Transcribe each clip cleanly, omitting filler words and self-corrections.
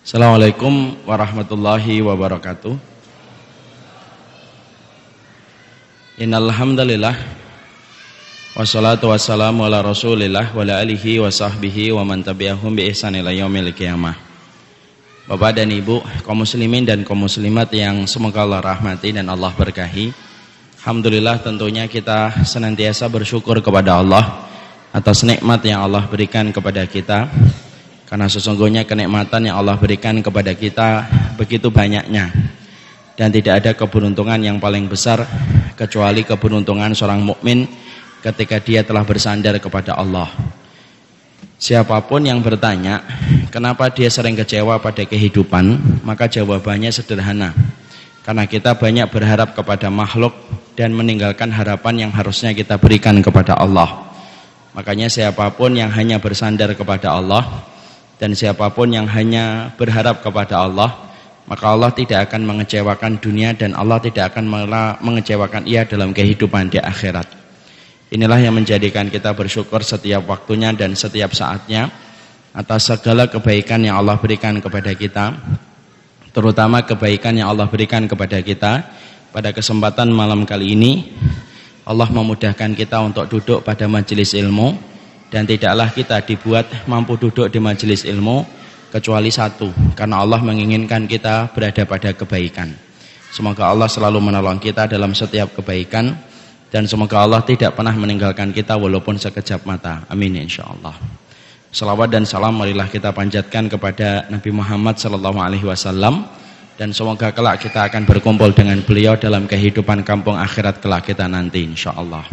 Assalamualaikum warahmatullahi wabarakatuh. Innal hamdalillah wassalatu wassalamu ala Rasulillah wa ala alihi wa sahbihi wa man tabi'ahum bi ihsan ila yaumil qiyamah. Bapak dan Ibu, kaum muslimin dan kaum muslimat yang semoga Allah rahmati dan Allah berkahi. Alhamdulillah, tentunya kita senantiasa bersyukur kepada Allah atas nikmat yang Allah berikan kepada kita. Karena sesungguhnya kenikmatan yang Allah berikan kepada kita begitu banyaknya. Dan tidak ada keberuntungan yang paling besar kecuali keberuntungan seorang mukmin ketika dia telah bersandar kepada Allah. Siapapun yang bertanya, kenapa dia sering kecewa pada kehidupan, maka jawabannya sederhana. Karena kita banyak berharap kepada makhluk dan meninggalkan harapan yang harusnya kita berikan kepada Allah. Makanya siapapun yang hanya bersandar kepada Allah dan siapapun yang hanya berharap kepada Allah, maka Allah tidak akan mengecewakan dunia dan Allah tidak akan mengecewakan ia dalam kehidupan di akhirat. Inilah yang menjadikan kita bersyukur setiap waktunya dan setiap saatnya atas segala kebaikan yang Allah berikan kepada kita, terutama kebaikan yang Allah berikan kepada kita pada kesempatan malam kali ini. Allah memudahkan kita untuk duduk pada majelis ilmu. Dan tidaklah kita dibuat mampu duduk di majelis ilmu kecuali satu, karena Allah menginginkan kita berada pada kebaikan. Semoga Allah selalu menolong kita dalam setiap kebaikan, dan semoga Allah tidak pernah meninggalkan kita walaupun sekejap mata. Amin insyaallah. Salawat dan salam marilah kita panjatkan kepada Nabi Muhammad SAW, dan semoga kelak kita akan berkumpul dengan beliau dalam kehidupan kampung akhirat kelak kita nanti insyaallah.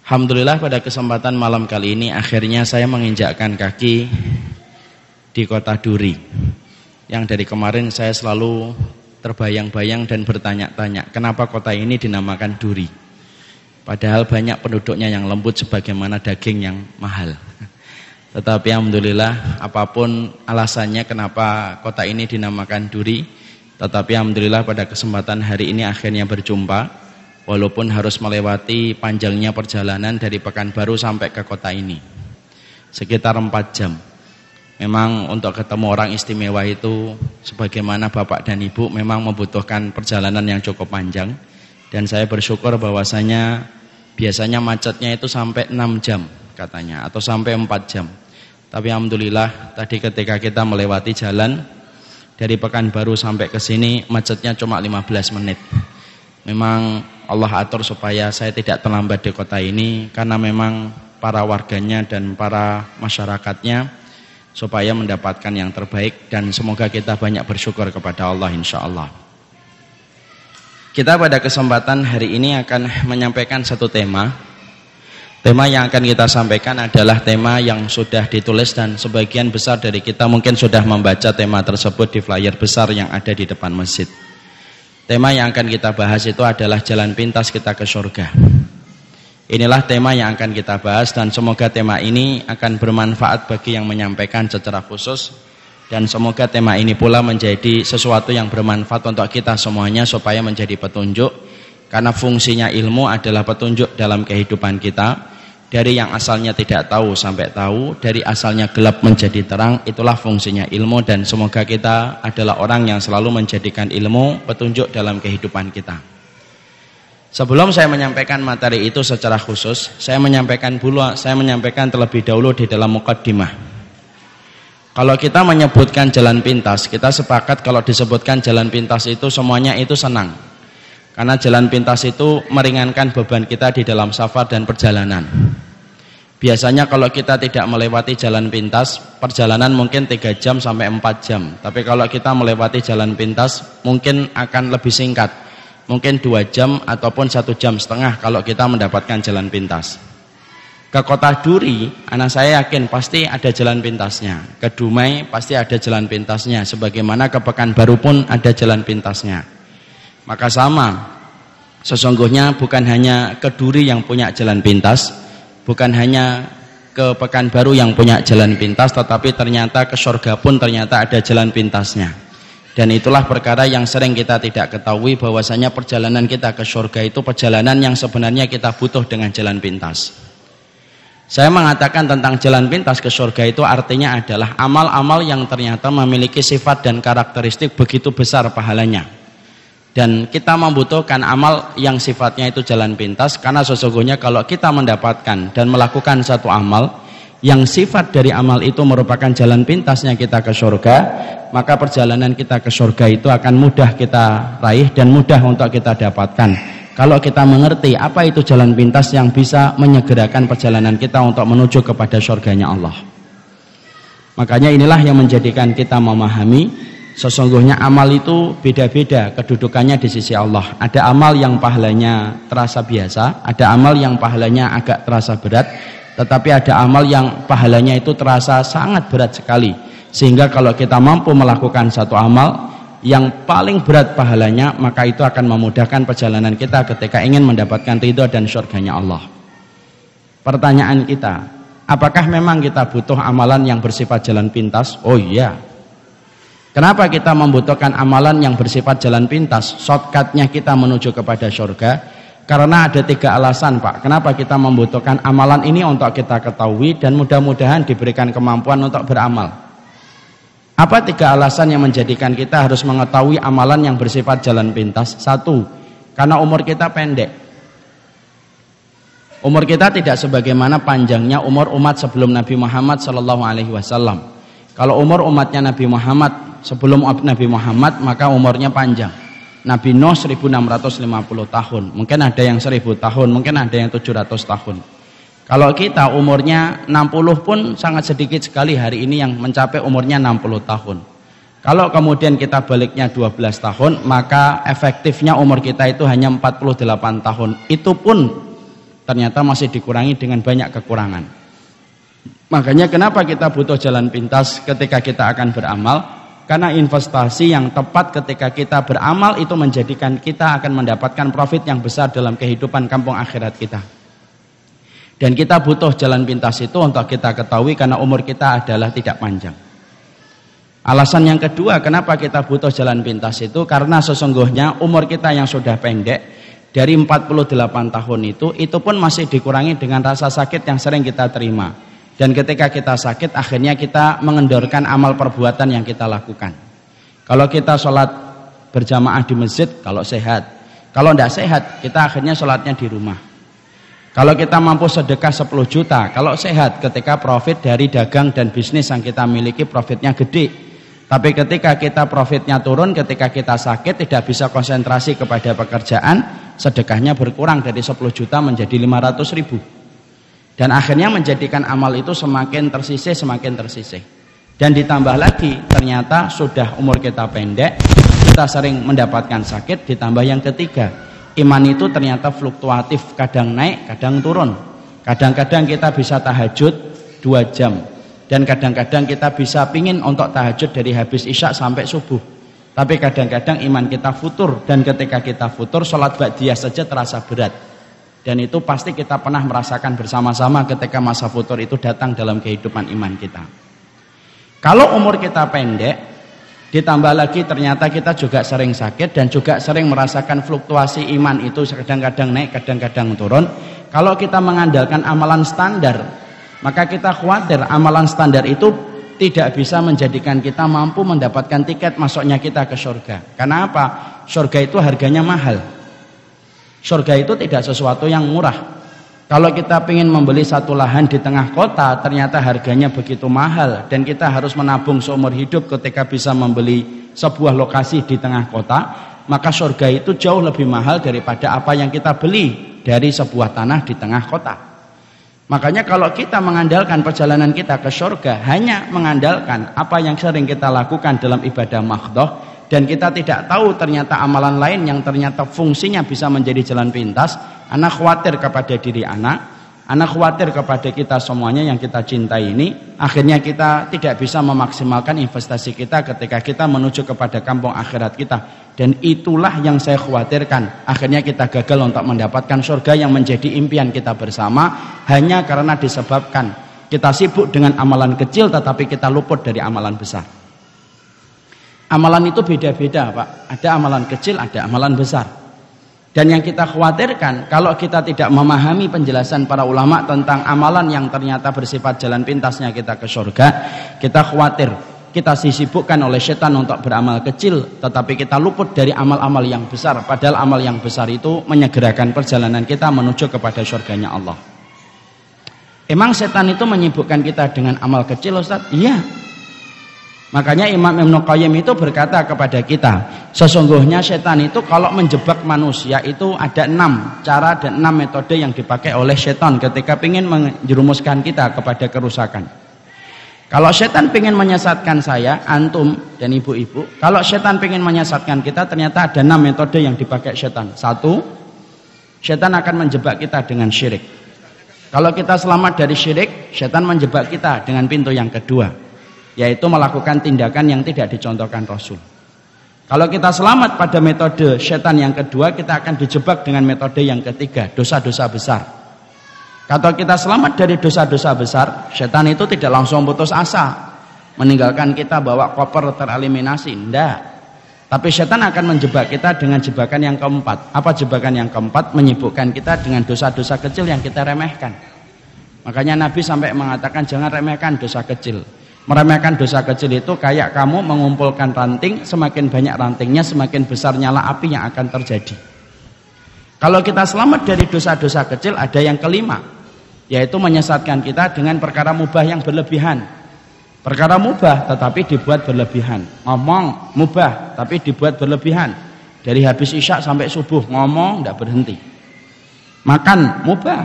Alhamdulillah, pada kesempatan malam kali ini akhirnya saya menginjakkan kaki di kota Duri, yang dari kemarin saya selalu terbayang-bayang dan bertanya-tanya kenapa kota ini dinamakan Duri, padahal banyak penduduknya yang lembut sebagaimana daging yang mahal. Tetapi alhamdulillah, apapun alasannya kenapa kota ini dinamakan Duri, tetapi alhamdulillah pada kesempatan hari ini akhirnya berjumpa. Walaupun harus melewati panjangnya perjalanan dari Pekanbaru sampai ke kota ini sekitar 4 jam. Memang untuk ketemu orang istimewa itu sebagaimana Bapak dan Ibu memang membutuhkan perjalanan yang cukup panjang. Dan saya bersyukur bahwasanya biasanya macetnya itu sampai 6 jam katanya, atau sampai 4 jam. Tapi alhamdulillah tadi ketika kita melewati jalan dari Pekanbaru sampai ke sini macetnya cuma 15 menit. Memang Allah atur supaya saya tidak terlambat di kota ini, karena memang para warganya dan para masyarakatnya supaya mendapatkan yang terbaik, dan semoga kita banyak bersyukur kepada Allah insyaallah. Kita pada kesempatan hari ini akan menyampaikan satu tema. Tema yang akan kita sampaikan adalah tema yang sudah ditulis dan sebagian besar dari kita mungkin sudah membaca tema tersebut di flyer besar yang ada di depan masjid. Tema yang akan kita bahas itu adalah jalan pintas kita ke surga. Inilah tema yang akan kita bahas, dan semoga tema ini akan bermanfaat bagi yang menyampaikan secara khusus, dan semoga tema ini pula menjadi sesuatu yang bermanfaat untuk kita semuanya supaya menjadi petunjuk, karena fungsinya ilmu adalah petunjuk dalam kehidupan kita. Dari yang asalnya tidak tahu sampai tahu, dari asalnya gelap menjadi terang, itulah fungsinya ilmu, dan semoga kita adalah orang yang selalu menjadikan ilmu petunjuk dalam kehidupan kita. Sebelum saya menyampaikan materi itu secara khusus, saya menyampaikan terlebih dahulu di dalam muqaddimah. Kalau kita menyebutkan jalan pintas, kita sepakat kalau disebutkan jalan pintas itu semuanya itu senang. Karena jalan pintas itu meringankan beban kita di dalam safar dan perjalanan. Biasanya kalau kita tidak melewati jalan pintas, perjalanan mungkin 3 jam sampai 4 jam. Tapi kalau kita melewati jalan pintas, mungkin akan lebih singkat. Mungkin 2 jam ataupun 1,5 jam kalau kita mendapatkan jalan pintas. Ke kota Duri, anak saya yakin pasti ada jalan pintasnya. Ke Dumai pasti ada jalan pintasnya. Sebagaimana ke Pekanbaru pun ada jalan pintasnya. Maka sama, sesungguhnya bukan hanya ke Duri yang punya jalan pintas, bukan hanya ke Pekanbaru yang punya jalan pintas, tetapi ternyata ke surga pun ternyata ada jalan pintasnya. Dan itulah perkara yang sering kita tidak ketahui, bahwasanya perjalanan kita ke surga itu perjalanan yang sebenarnya kita butuh dengan jalan pintas. Saya mengatakan tentang jalan pintas ke surga itu artinya adalah amal-amal yang ternyata memiliki sifat dan karakteristik begitu besar pahalanya. Dan kita membutuhkan amal yang sifatnya itu jalan pintas, karena sesungguhnya kalau kita mendapatkan dan melakukan satu amal yang sifat dari amal itu merupakan jalan pintasnya kita ke surga, maka perjalanan kita ke surga itu akan mudah kita raih dan mudah untuk kita dapatkan. Kalau kita mengerti apa itu jalan pintas yang bisa menyegerakan perjalanan kita untuk menuju kepada surganya Allah. Makanya inilah yang menjadikan kita memahami sesungguhnya amal itu beda-beda kedudukannya di sisi Allah. Ada amal yang pahalanya terasa biasa, ada amal yang pahalanya agak terasa berat, tetapi ada amal yang pahalanya itu terasa sangat berat sekali. Sehingga kalau kita mampu melakukan satu amal yang paling berat pahalanya, maka itu akan memudahkan perjalanan kita ketika ingin mendapatkan ridho dan surganya Allah. Pertanyaan kita, apakah memang kita butuh amalan yang bersifat jalan pintas? Oh iya. Kenapa kita membutuhkan amalan yang bersifat jalan pintas? Shortcutnya kita menuju kepada surga. Karena ada 3 alasan, Pak. Kenapa kita membutuhkan amalan ini untuk kita ketahui dan mudah-mudahan diberikan kemampuan untuk beramal. Apa 3 alasan yang menjadikan kita harus mengetahui amalan yang bersifat jalan pintas? 1, karena umur kita pendek. Umur kita tidak sebagaimana panjangnya umur umat sebelum Nabi Muhammad SAW. Kalau umur umatnya Nabi Muhammad sebelum Nabi Muhammad, maka umurnya panjang. Nabi Nuh 1650 tahun, mungkin ada yang 1000 tahun, mungkin ada yang 700 tahun. Kalau kita umurnya 60 pun sangat sedikit sekali hari ini yang mencapai umurnya 60 tahun. Kalau kemudian kita baliknya 12 tahun, maka efektifnya umur kita itu hanya 48 tahun. Itu pun ternyata masih dikurangi dengan banyak kekurangan. Makanya kenapa kita butuh jalan pintas ketika kita akan beramal? Karena investasi yang tepat ketika kita beramal itu menjadikan kita akan mendapatkan profit yang besar dalam kehidupan kampung akhirat kita. Dan kita butuh jalan pintas itu untuk kita ketahui karena umur kita adalah tidak panjang. Alasan yang kedua kenapa kita butuh jalan pintas itu karena sesungguhnya umur kita yang sudah pendek dari 48 tahun itu pun masih dikurangi dengan rasa sakit yang sering kita terima. Dan ketika kita sakit akhirnya kita mengendorkan amal perbuatan yang kita lakukan. Kalau kita sholat berjamaah di masjid kalau sehat, kalau tidak sehat kita akhirnya sholatnya di rumah. Kalau kita mampu sedekah 10 juta, kalau sehat ketika profit dari dagang dan bisnis yang kita miliki profitnya gede. Tapi ketika kita profitnya turun, ketika kita sakit tidak bisa konsentrasi kepada pekerjaan, sedekahnya berkurang dari 10 juta menjadi 500 ribu. Dan akhirnya menjadikan amal itu semakin tersisih. Dan ditambah lagi ternyata sudah umur kita pendek, kita sering mendapatkan sakit, ditambah yang ketiga. Iman itu ternyata fluktuatif, kadang naik, kadang turun. Kadang-kadang kita bisa tahajud 2 jam. Dan kadang-kadang kita bisa pingin untuk tahajud dari habis isya sampai subuh. Tapi kadang-kadang iman kita futur. Dan ketika kita futur, sholat ba'diyah saja terasa berat. Dan itu pasti kita pernah merasakan bersama-sama ketika masa futur itu datang dalam kehidupan iman kita. Kalau umur kita pendek, ditambah lagi ternyata kita juga sering sakit dan juga sering merasakan fluktuasi iman itu kadang-kadang naik, kadang-kadang turun. Kalau kita mengandalkan amalan standar, maka kita khawatir amalan standar itu tidak bisa menjadikan kita mampu mendapatkan tiket masuknya kita ke surga. Karena apa? Surga itu harganya mahal. Surga itu tidak sesuatu yang murah. Kalau kita ingin membeli satu lahan di tengah kota, ternyata harganya begitu mahal dan kita harus menabung seumur hidup ketika bisa membeli sebuah lokasi di tengah kota, maka surga itu jauh lebih mahal daripada apa yang kita beli dari sebuah tanah di tengah kota. Makanya kalau kita mengandalkan perjalanan kita ke surga hanya mengandalkan apa yang sering kita lakukan dalam ibadah mahdhah, dan kita tidak tahu ternyata amalan lain yang ternyata fungsinya bisa menjadi jalan pintas, anak khawatir kepada diri anak khawatir kepada kita semuanya yang kita cintai ini, akhirnya kita tidak bisa memaksimalkan investasi kita ketika kita menuju kepada kampung akhirat kita. Dan itulah yang saya khawatirkan, akhirnya kita gagal untuk mendapatkan surga yang menjadi impian kita bersama, hanya karena disebabkan kita sibuk dengan amalan kecil tetapi kita luput dari amalan besar. Amalan itu beda-beda, Pak. Ada amalan kecil, ada amalan besar. Dan yang kita khawatirkan, kalau kita tidak memahami penjelasan para ulama tentang amalan yang ternyata bersifat jalan pintasnya kita ke surga, kita khawatir kita disibukkan oleh setan untuk beramal kecil, tetapi kita luput dari amal-amal yang besar. Padahal amal yang besar itu menyegerakan perjalanan kita menuju kepada surganya Allah. Emang setan itu menyibukkan kita dengan amal kecil, Ustaz? Iya. Makanya Imam Ibnu Qayyim itu berkata kepada kita, sesungguhnya setan itu kalau menjebak manusia itu ada 6 cara dan 6 metode yang dipakai oleh setan ketika ingin menjerumuskan kita kepada kerusakan. Kalau setan ingin menyesatkan saya, antum dan ibu-ibu, kalau setan ingin menyesatkan kita, ternyata ada 6 metode yang dipakai setan. 1, setan akan menjebak kita dengan syirik. Kalau kita selamat dari syirik, setan menjebak kita dengan pintu yang kedua, yaitu melakukan tindakan yang tidak dicontohkan Rasul. Kalau kita selamat pada metode setan yang kedua, kita akan dijebak dengan metode yang ketiga, dosa-dosa besar. Kalau kita selamat dari dosa-dosa besar, setan itu tidak langsung putus asa meninggalkan kita bawa koper tereliminasi, enggak. Tapi setan akan menjebak kita dengan jebakan yang keempat. Apa jebakan yang keempat? Menyibukkan kita dengan dosa-dosa kecil yang kita remehkan. Makanya Nabi sampai mengatakan jangan remehkan dosa kecil. Meremehkan dosa kecil itu kayak kamu mengumpulkan ranting, semakin banyak rantingnya semakin besar nyala api yang akan terjadi. Kalau kita selamat dari dosa-dosa kecil, ada yang kelima, yaitu menyesatkan kita dengan perkara mubah yang berlebihan. Perkara mubah tetapi dibuat berlebihan. Ngomong mubah tapi dibuat berlebihan. Dari habis isya sampai subuh ngomong tidak berhenti. Makan mubah,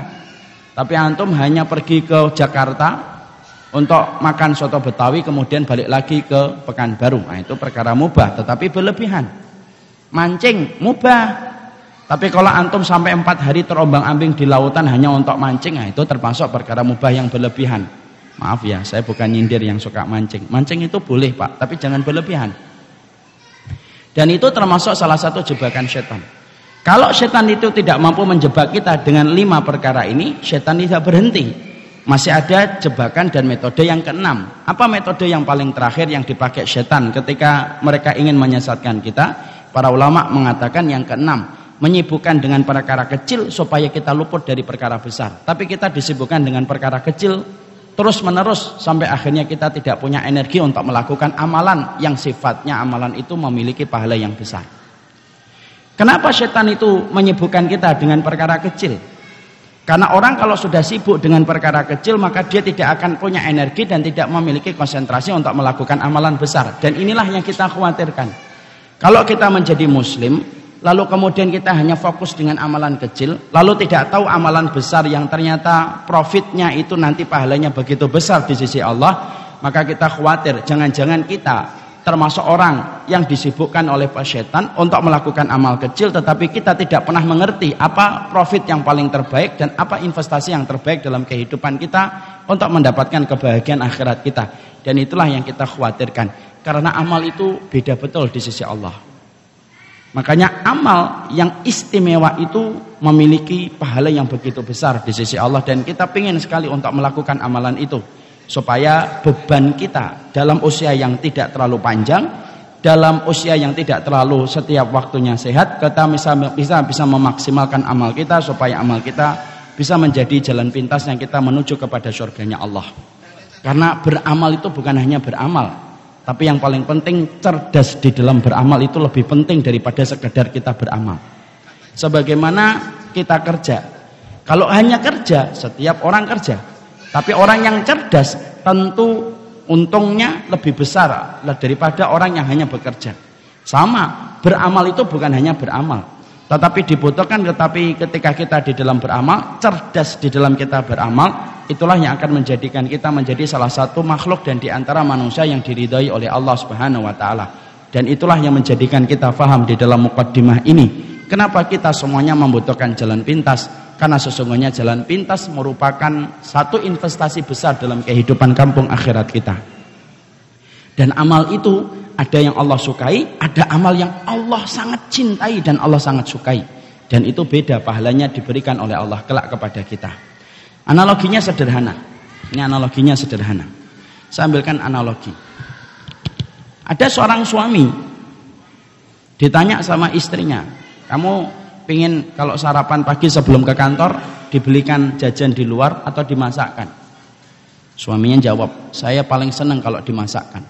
tapi antum hanya pergi ke Jakarta untuk makan soto Betawi kemudian balik lagi ke Pekanbaru. Nah, itu perkara mubah tetapi berlebihan. Mancing mubah, tapi kalau antum sampai 4 hari terombang-ambing di lautan hanya untuk mancing, nah itu termasuk perkara mubah yang berlebihan. Maaf ya, saya bukan nyindir yang suka mancing. Mancing itu boleh Pak, tapi jangan berlebihan. Dan itu termasuk salah satu jebakan setan. Kalau setan itu tidak mampu menjebak kita dengan 5 perkara ini, setan tidak berhenti. Masih ada jebakan dan metode yang keenam. Apa metode yang paling terakhir yang dipakai setan ketika mereka ingin menyesatkan kita? Para ulama mengatakan yang keenam, menyibukkan dengan perkara kecil supaya kita luput dari perkara besar. Tapi kita disibukkan dengan perkara kecil terus menerus sampai akhirnya kita tidak punya energi untuk melakukan amalan yang sifatnya amalan itu memiliki pahala yang besar. Kenapa setan itu menyibukkan kita dengan perkara kecil? Karena orang kalau sudah sibuk dengan perkara kecil, maka dia tidak akan punya energi dan tidak memiliki konsentrasi untuk melakukan amalan besar. Dan inilah yang kita khawatirkan. Kalau kita menjadi muslim, lalu kemudian kita hanya fokus dengan amalan kecil, lalu tidak tahu amalan besar yang ternyata profitnya itu nanti pahalanya begitu besar di sisi Allah, maka kita khawatir jangan-jangan kita termasuk orang yang disibukkan oleh setan untuk melakukan amal kecil, tetapi kita tidak pernah mengerti apa profit yang paling terbaik dan apa investasi yang terbaik dalam kehidupan kita untuk mendapatkan kebahagiaan akhirat kita. Dan itulah yang kita khawatirkan, karena amal itu beda betul di sisi Allah. Makanya amal yang istimewa itu memiliki pahala yang begitu besar di sisi Allah, dan kita ingin sekali untuk melakukan amalan itu supaya beban kita dalam usia yang tidak terlalu panjang, dalam usia yang tidak terlalu setiap waktunya sehat, kita bisa memaksimalkan amal kita supaya amal kita bisa menjadi jalan pintas yang kita menuju kepada surganya Allah. Karena beramal itu bukan hanya beramal, tapi yang paling penting cerdas di dalam beramal itu lebih penting daripada sekedar kita beramal. Sebagaimana kita kerja, kalau hanya kerja, setiap orang kerja, tapi orang yang cerdas tentu untungnya lebih besar daripada orang yang hanya bekerja. Sama, beramal itu bukan hanya beramal, tetapi dibutuhkan, tetapi ketika kita di dalam beramal, cerdas di dalam kita beramal, itulah yang akan menjadikan kita menjadi salah satu makhluk dan di antara manusia yang diridhai oleh Allah Subhanahu wa taala. Dan itulah yang menjadikan kita faham di dalam muqaddimah ini, kenapa kita semuanya membutuhkan jalan pintas. Karena sesungguhnya jalan pintas merupakan satu investasi besar dalam kehidupan kampung akhirat kita. Dan amal itu ada yang Allah sukai, ada amal yang Allah sangat cintai dan Allah sangat sukai. Dan itu beda pahalanya diberikan oleh Allah kelak kepada kita. Analoginya sederhana. Ini analoginya sederhana. Saya ambilkan analogi. Ada seorang suami ditanya sama istrinya, kamu pingin kalau sarapan pagi sebelum ke kantor dibelikan jajan di luar atau dimasakkan. Suaminya jawab, saya paling senang kalau dimasakkan.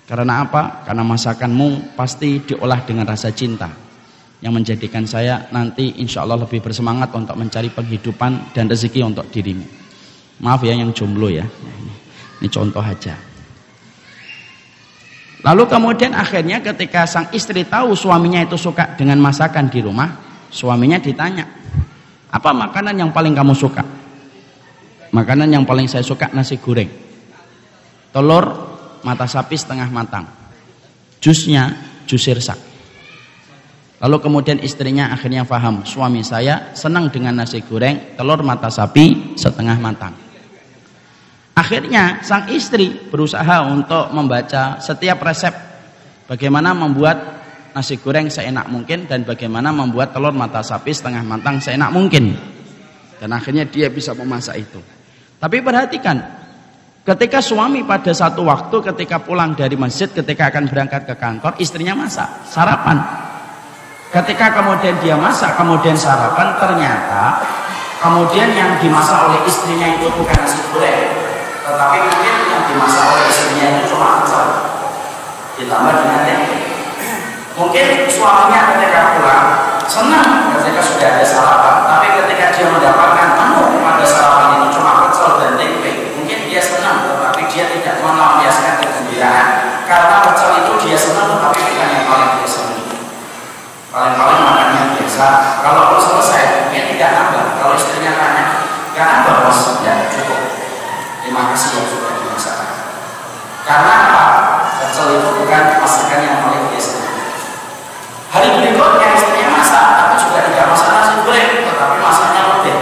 Karena apa? Karena masakanmu pasti diolah dengan rasa cinta, yang menjadikan saya nanti insya Allah lebih bersemangat untuk mencari penghidupan dan rezeki untuk dirimu. Maaf ya yang jomblo ya, ini contoh aja. Lalu kemudian akhirnya ketika sang istri tahu suaminya itu suka dengan masakan di rumah, suaminya ditanya, apa makanan yang paling kamu suka? Makanan yang paling saya suka nasi goreng, telur mata sapi setengah matang, jusnya jus sirsak. Lalu kemudian istrinya akhirnya paham, suami saya senang dengan nasi goreng, telur mata sapi setengah matang. Akhirnya sang istri berusaha untuk membaca setiap resep bagaimana membuat nasi goreng seenak mungkin dan bagaimana membuat telur mata sapi setengah matang seenak mungkin. Dan akhirnya dia bisa memasak itu. Tapi perhatikan, ketika suami pada satu waktu ketika pulang dari masjid, ketika akan berangkat ke kantor, istrinya masak sarapan. Ketika kemudian dia masak, kemudian sarapan, ternyata kemudian yang dimasak oleh istrinya itu bukan nasi goreng, tetapi mungkin yang dimasak oleh istrinya itu cuma pecel ditambah dengan tempe. Mungkin suaminya ketika pulang senang ketika sudah ada sarapan, tapi ketika dia mendapatkan menu pada sarapan itu cuma pecel dan tempe, mungkin dia senang, tetapi dia tidak melampiaskan kegembiraan karena pecel itu dia senang, tetapi bukan yang paling dia senang. Paling-paling makannya biasa. Kalau belum selesai, mungkin tidak nambah. Kalau istrinya tanya, gak nambah bos, ya cukup. Terima kasih yang sudah dimasakan. Karena apa? Pecel itu bukan masakan yang paling dia senang. Hari berikutnya istrinya masak, tapi juga tidak masak nasi goreng, tetapi masaknya lodeh.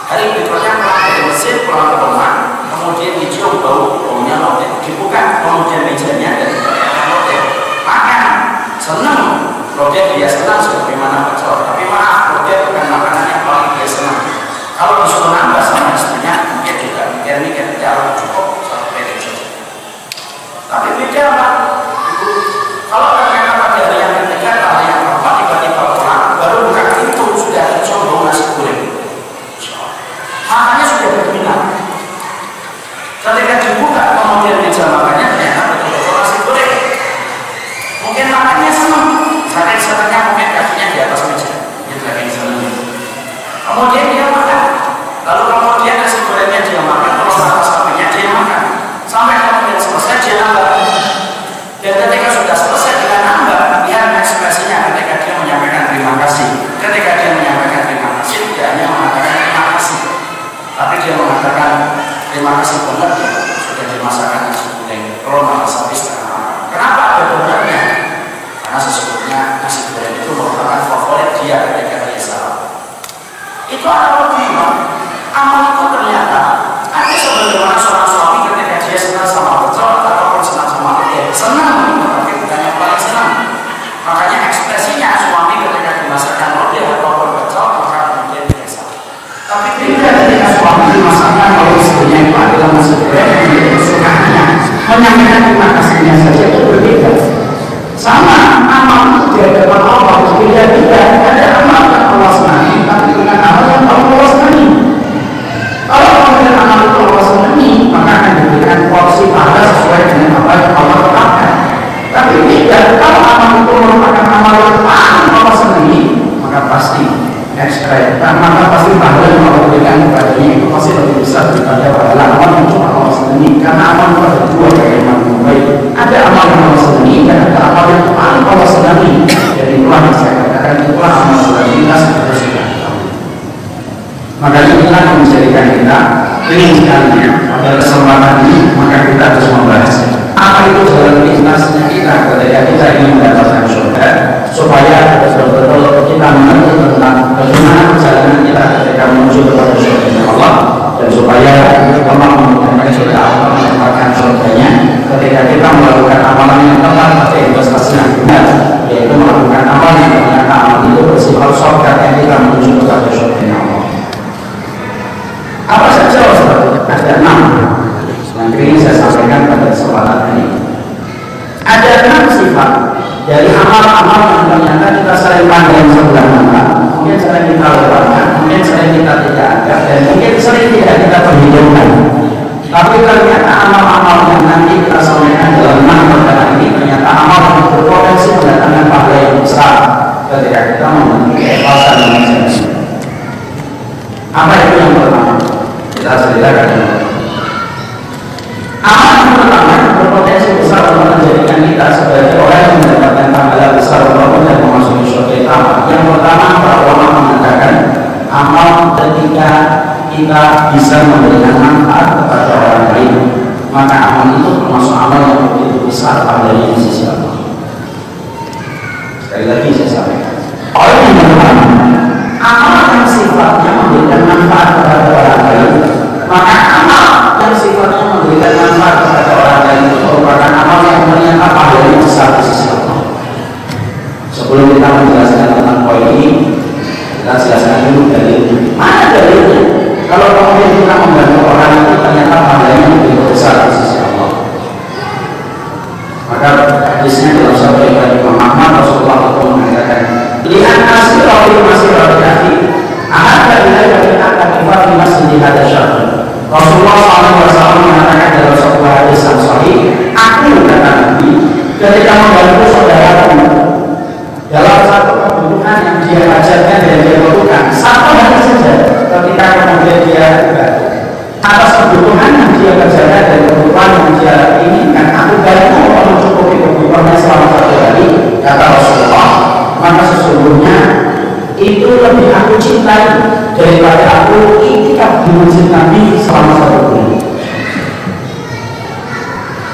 Hari berikutnya pulang dari masjid, pulang ke rumah, kemudian dicium baunya lodeh, dibuka, kemudian mejanya dan lodeh. Makan, senang. Lodeh dia senang sebagaimana pecel, tapi maaf, lodeh bukan makanan yang paling dia senang. Kalau disuruh nambah sama istrinya, mungkin juga mikir-mikir, ya cukup satu piring saja. Tapi beda Pak. Kalau ternyata pada hari yang ketiga, hari yang keempat tiba-tiba pulang, baru buka pintu sudah dicium bau nasi goreng. Makanya sudah berminat. Ketika dibuka, kemudian meja makannya ternyata betul-betul nasi goreng. Mungkin makannya senang. Saking senangnya mungkin kakinya di atas meja, dia saking senangnya. Kemudian dia makan, lalu kemudian nasi gorengnya dia makan, terus mata sapinya dia makan, sampai kemudian selesai dia nambah. Dan ketika sudah selesai dengan nambah, lihat ekspresinya ketika dia menyampaikan terima kasih. Ketika dia menyampaikan terima kasih, dia hanya mengatakan terima kasih, tapi dia mengatakan terima kasih banget ya sudah dimasakkan nasi goreng, telur mata sapi setengah matang. Kenapa ada donatnya? Karena sesungguhnya nasi goreng itu merupakan favorit dia ketika dia sarapan. Itu adalah logika. Amal itu ternyata ada sebagaimana seorang suami ketika dia senang sama pecel ataupun senang sama lodeh, senang, tetapi bukan yang paling senang. Makanya ekspresinya suami ketika dimasakkan lodeh ataupun pecel maka kemudian biasa. Tapi beda ketika suami dimasakkan oleh istrinya itu adalah nasi goreng yang dia kesukaannya, menyampaikan terima kasihnya saja itu berbeda. Sama amal itu di hadapan Allah beda-beda. Ada amal yang Allah senangi, tapi dengan amal yang Allah senangi. Kalau kemudian amal itu Allah senangi, maka akan diberikan porsi pahala sesuai dengan apa yang Allah tetapkan. Tapi tidak, kalau amal itu merupakan amal yang paling Allah senangi, maka pasti maka pasti pahala yang Allah berikan kepadanya itu pasti lebih besar daripada pahala amal yang cuma Allah senangi. Karena amal itu ada dua bagaimana baik. Ada amal yang Allah senangi dan ada amal yang paling Allah senangi. Jadi itulah yang saya katakan, itulah amal yang kita sebenarnya sudah tahu. Makanya inilah yang menjadikan kita ingin sekali pada kesempatan ini, maka kita harus membahas apa itu jalan pintasnya kita ketika kita ingin mendapatkan surga, supaya betul-betul kita mengerti tentang bagaimana perjalanan kita ketika menuju kepada surga Allah, dan supaya Allah memudahkan kita mendapatkan surganya ketika kita melakukan amalan yang tepat pada investasi yang benar, yaitu melakukan amalan yang ternyata amal itu bersifat surga yang kita menuju kepada surga Allah. Apa saja ada 6 yang ingin saya sampaikan pada kesempatan ini. Ada 6 sifat dari amal amal-amal yang ternyata kita sering pandang sebelah mata, mungkin sering kita lewatkan, mungkin sering kita tidak anggap, dan mungkin sering tidak kita perhitungkan. Tapi ternyata amal-amal yang nanti kita sampaikan dalam 6 perkara ini ternyata amal yang berpotensi mendatangkan pahala yang besar ketika kita memiliki keikhlasan dan ikhlas. Apa itu yang pertama? Kita ceritakan. Amal yang pertama yang berpotensi besar untuk menjadikan kita sebagai orang yang mendapatkan pahala besar walaupun dan memasuki surga. Yang pertama, para ulama mengatakan amal ketika kita bisa memberikan manfaat kepada orang lain, maka amal itu termasuk amal yang begitu besar pahalanya di sisi Allah. Sekali lagi saya sampaikan, orang yang pertama, amal yang sifatnya memberikan manfaat kepada orang lain, maka amal yang sifatnya memberikan manfaat kepada orang lain itu merupakan amal yang ternyata pahalanya besar di sisi Allah. Sebelum kita menjelaskan tentang poin ini, kita jelaskan dulu dalilnya. Mana dalilnya? Kalau kemudian kita membantu orang itu ternyata pahalanya lebih besar di sisi Allah. Maka hadisnya dalam sabda Imam Ahmad, Rasulullah itu mengatakan, lihat hasil roti masih roti kaki, ada wilayah kita akan kifat di masjid ada syahr. Rasulullah SAW mengatakan dalam sebuah hadis yang sahih, aku kata Nabi ketika membantu saudaraku dalam satu kebutuhan yang dia ajarkan dan dia butuhkan, satu hari saja ketika kemudian dia atas kebutuhan yang dia kerjakan dan kebutuhan yang dia inginkan, aku bantu untuk mencukupi kebutuhannya selama 1 hari, kata Rasulullah, maka sesungguhnya itu lebih aku cintai daripada aku iktikaf di masjid Nabi selama 1 bulan.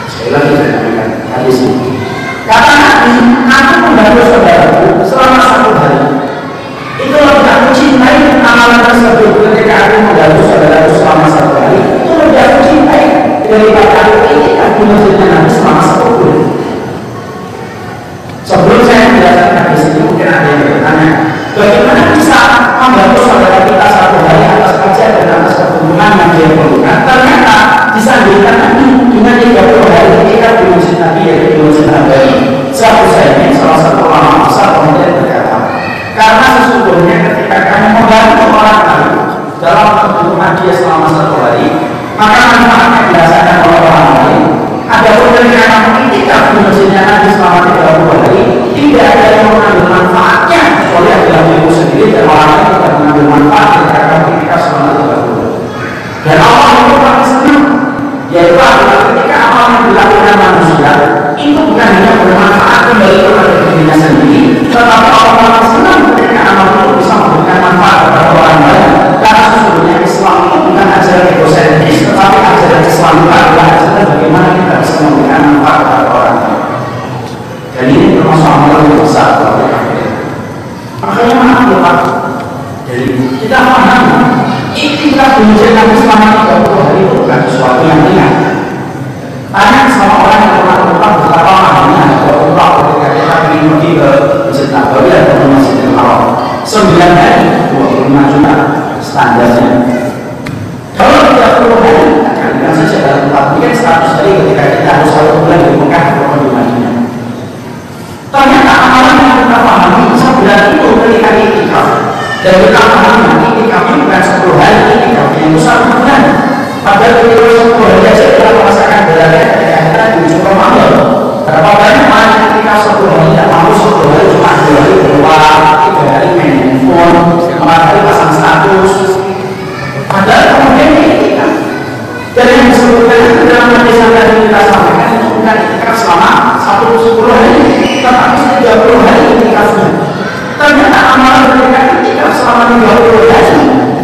Sekali lagi saya sampaikan hadis ini. Kata Nabi, aku membantu saudaraku selama 1 hari. Itu lebih aku cintai amalan tersebut ketika aku membantu saudaraku selama 1 hari. Itu lebih aku cintai daripada aku iktikaf di masjid Nabi selama 1 bulan. Sebelum saya menjelaskan hadis ini, mungkin ada yang bertanya, bagaimana bisa membantu saudara kita 1 hari atas kerja dan atas kebutuhan yang dia perlukan? Ternyata disandingkan Nabi dengan 30 hari ketika di masjid Nabi, yaitu di masjid Nabawi. Seharusnya salah satu ulama besar kemudian berkata, karena sesungguhnya ketika kami membantu orang lain dalam kebutuhan dia selama 1 hari, maka manfaatnya dirasakan oleh orang lain. Adapun ketika kamu iktikaf di masjidnya Nabi selama 30 hari, tidak ada yang mengambil manfaatnya kecuali adalah dirimu sendiri, dan orang lain tidak mengambil manfaat ketika kamu iktikaf selama 30 hari. Dan Allah itu paling senang, yaitu adalah ketika amal yang dilakukan manusia itu bukan hanya bermanfaat kembali kepada dirinya sendiri, tetapi Allah paling senang ketika amal itu bisa memberikan manfaat kepada orang lain. Karena sesungguhnya Islam itu bukan ajaran egosentris, tetapi ajaran Islam itu adalah ajaran bagaimana kita bisa memberikan manfaat kepada orang lain. Dan ini termasuk amal yang besar. Makanya maaf ya Pak, jadi kita paham iktikaf di masjid Nabi selama 30 hari itu bukan sesuatu yang ringan. Tanya sama orang yang pernah umrah betapa mahalnya kalau umrah ketika kita ingin pergi ke masjid Nabawi atau ke Masjidil Haram. 9 hari 25 juta standarnya. Kalau 30 hari kalian saja dalam tempat mungkin 100 hari ketika kita harus 1 bulan di Mekah atau di Madinah. Ternyata amalan yang kita pahami sebulan itu ketika iktikaf, dan kita pahami iktikaf itu bukan 10 hari, iktikaf yang besar bulan. Padahal ketika 10 hari saja kita merasakan beratnya ketika kita di ujung Ramadan. Berapa banyak orang ketika 10 hari tidak mampu 10 hari cuma 2 hari keluar, 3 hari main handphone, 4 hari pasang status. Padahal kemudian iktikaf. Dan yang disebutkan itu dalam hadis yang kita sampaikan itu bukan iktikaf selama 10 hari, tetapi 30 hari iktikafnya. Ternyata amalan ketika iktikaf selama 30 hari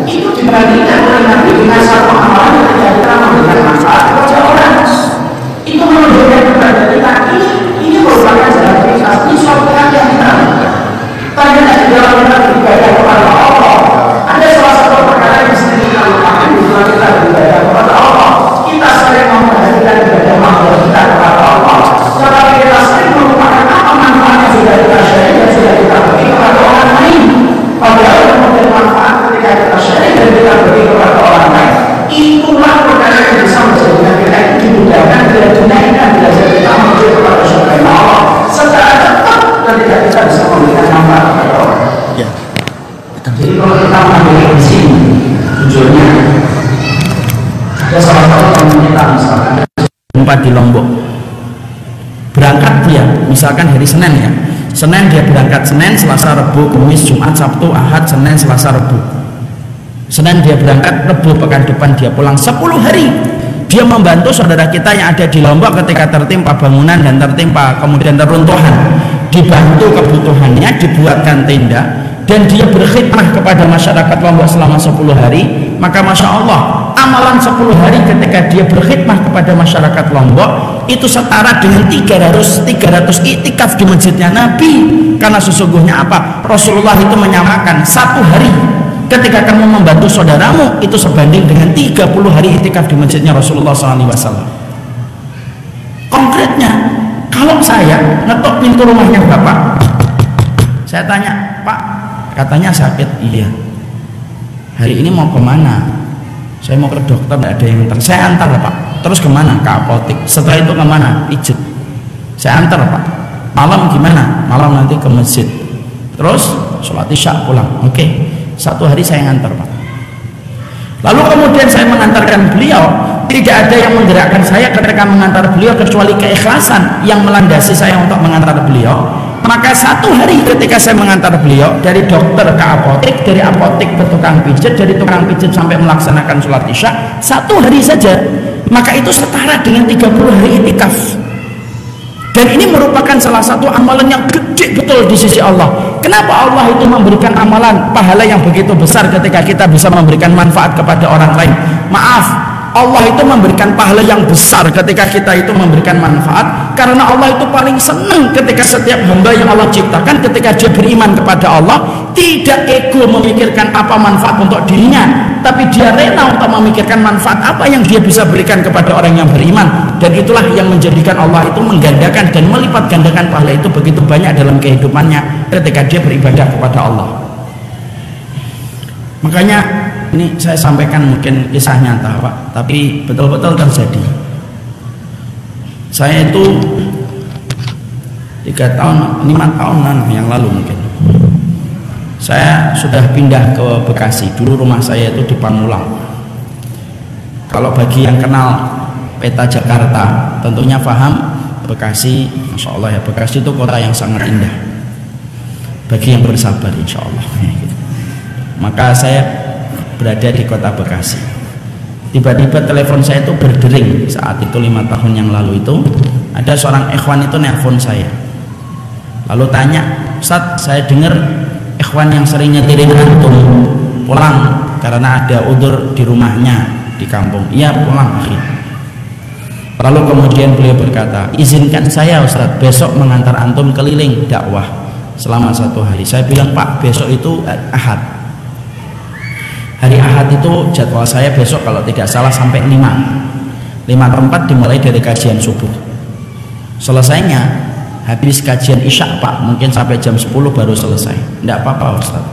itu dibandingkan oleh Nabi dengan satu amalan yang tidak kita memberikan manfaat kepada orang. Itu menunjukkan kepada kita ini merupakan jalan pintas, ini suatu yang kita lakukan. Ternyata di dalam kita beribadah kepada Allah, ada salah satu perkara yang mesti kita lupakan di dalam kita beribadah kepada Allah. Kita sering memperhatikan ibadah makhluk kita kepada Allah, tetapi kita sering melupakan apa manfaat yang sudah kita share dan sudah kita beri kepada orang lain. Padahal kemudian manfaat ketika kita share dan kita beri kepada orang lain, itulah perkara yang bisa menjadikan kita itu dimudahkan, tidak dinaikkan, tidak berjumpa di Lombok. Berangkat dia, misalkan hari Senin ya, Senin dia berangkat, Senin, Selasa, Rabu, Kamis, Jumat, Sabtu, Ahad, Senin, Selasa, Rabu. Senin dia berangkat, Rabu pekan depan dia pulang. 10 hari dia membantu saudara kita yang ada di Lombok ketika tertimpa bangunan dan tertimpa kemudian teruntuhan. Dibantu kebutuhannya, dibuatkan tenda, dan dia berkhidmah kepada masyarakat Lombok selama 10 hari. Maka Masya Allah, amalan 10 hari ketika dia berkhidmah kepada masyarakat Lombok itu setara dengan 300 iktikaf di masjidnya Nabi. Karena sesungguhnya apa? Rasulullah itu menyamakan 1 hari ketika kamu membantu saudaramu itu sebanding dengan 30 hari iktikaf di masjidnya Rasulullah SAW. Konkretnya, kalau saya ngetok pintu rumahnya Bapak, saya tanya, Pak, katanya sakit. Iya. Hari ini mau kemana? Saya mau ke dokter, tidak ada yang antar. Saya antar Pak. Terus kemana? Ke apotek. Setelah itu kemana? Pijet. Saya antar Pak. Malam gimana? Malam nanti ke masjid. Terus sholat isya pulang. Oke. 1 hari saya ngantar Pak. Lalu kemudian saya mengantarkan beliau. Tidak ada yang menggerakkan saya ketika mengantar beliau kecuali keikhlasan yang melandasi saya untuk mengantar beliau. Maka 1 hari ketika saya mengantar beliau dari dokter ke apotek, dari apotek ke tukang pijat, dari tukang pijat sampai melaksanakan sholat isya, 1 hari saja, maka itu setara dengan 30 hari itikaf. Dan ini merupakan salah satu amalan yang gede betul di sisi Allah. Kenapa Allah itu memberikan amalan pahala yang begitu besar ketika kita bisa memberikan manfaat kepada orang lain? Maaf, Allah itu memberikan pahala yang besar ketika kita itu memberikan manfaat, karena Allah itu paling senang ketika setiap hamba yang Allah ciptakan ketika dia beriman kepada Allah tidak ego memikirkan apa manfaat untuk dirinya, tapi dia rela untuk memikirkan manfaat apa yang dia bisa berikan kepada orang yang beriman. Dan itulah yang menjadikan Allah itu menggandakan dan melipat gandakan pahala itu begitu banyak dalam kehidupannya ketika dia beribadah kepada Allah. Makanya ini saya sampaikan mungkin kisah nyata Pak, tapi betul-betul terjadi. Saya itu 5 tahunan yang lalu mungkin, saya sudah pindah ke Bekasi. Dulu rumah saya itu di Pamulang. Kalau bagi yang kenal peta Jakarta tentunya paham Bekasi. Masya Allah ya, Bekasi itu kota yang sangat indah bagi yang bersabar insya Allah. Maka saya berada di kota Bekasi. Tiba-tiba telepon saya itu berdering saat itu 5 tahun yang lalu itu. Ada seorang ikhwan itu nelpon saya, lalu tanya, Ustaz, saya dengar ikhwan yang sering nyetirin antum pulang karena ada udzur di rumahnya di kampung. Iya pulang akhir. Lalu kemudian beliau berkata, izinkan saya Ustaz besok mengantar antum keliling dakwah selama 1 hari. Saya bilang, Pak, besok itu Ahad. Hari Ahad itu jadwal saya besok kalau tidak salah sampai 5 tempat, dimulai dari kajian subuh. Selesainya habis kajian isya Pak, mungkin sampai jam 10 baru selesai. Tidak apa-apa Ustaz,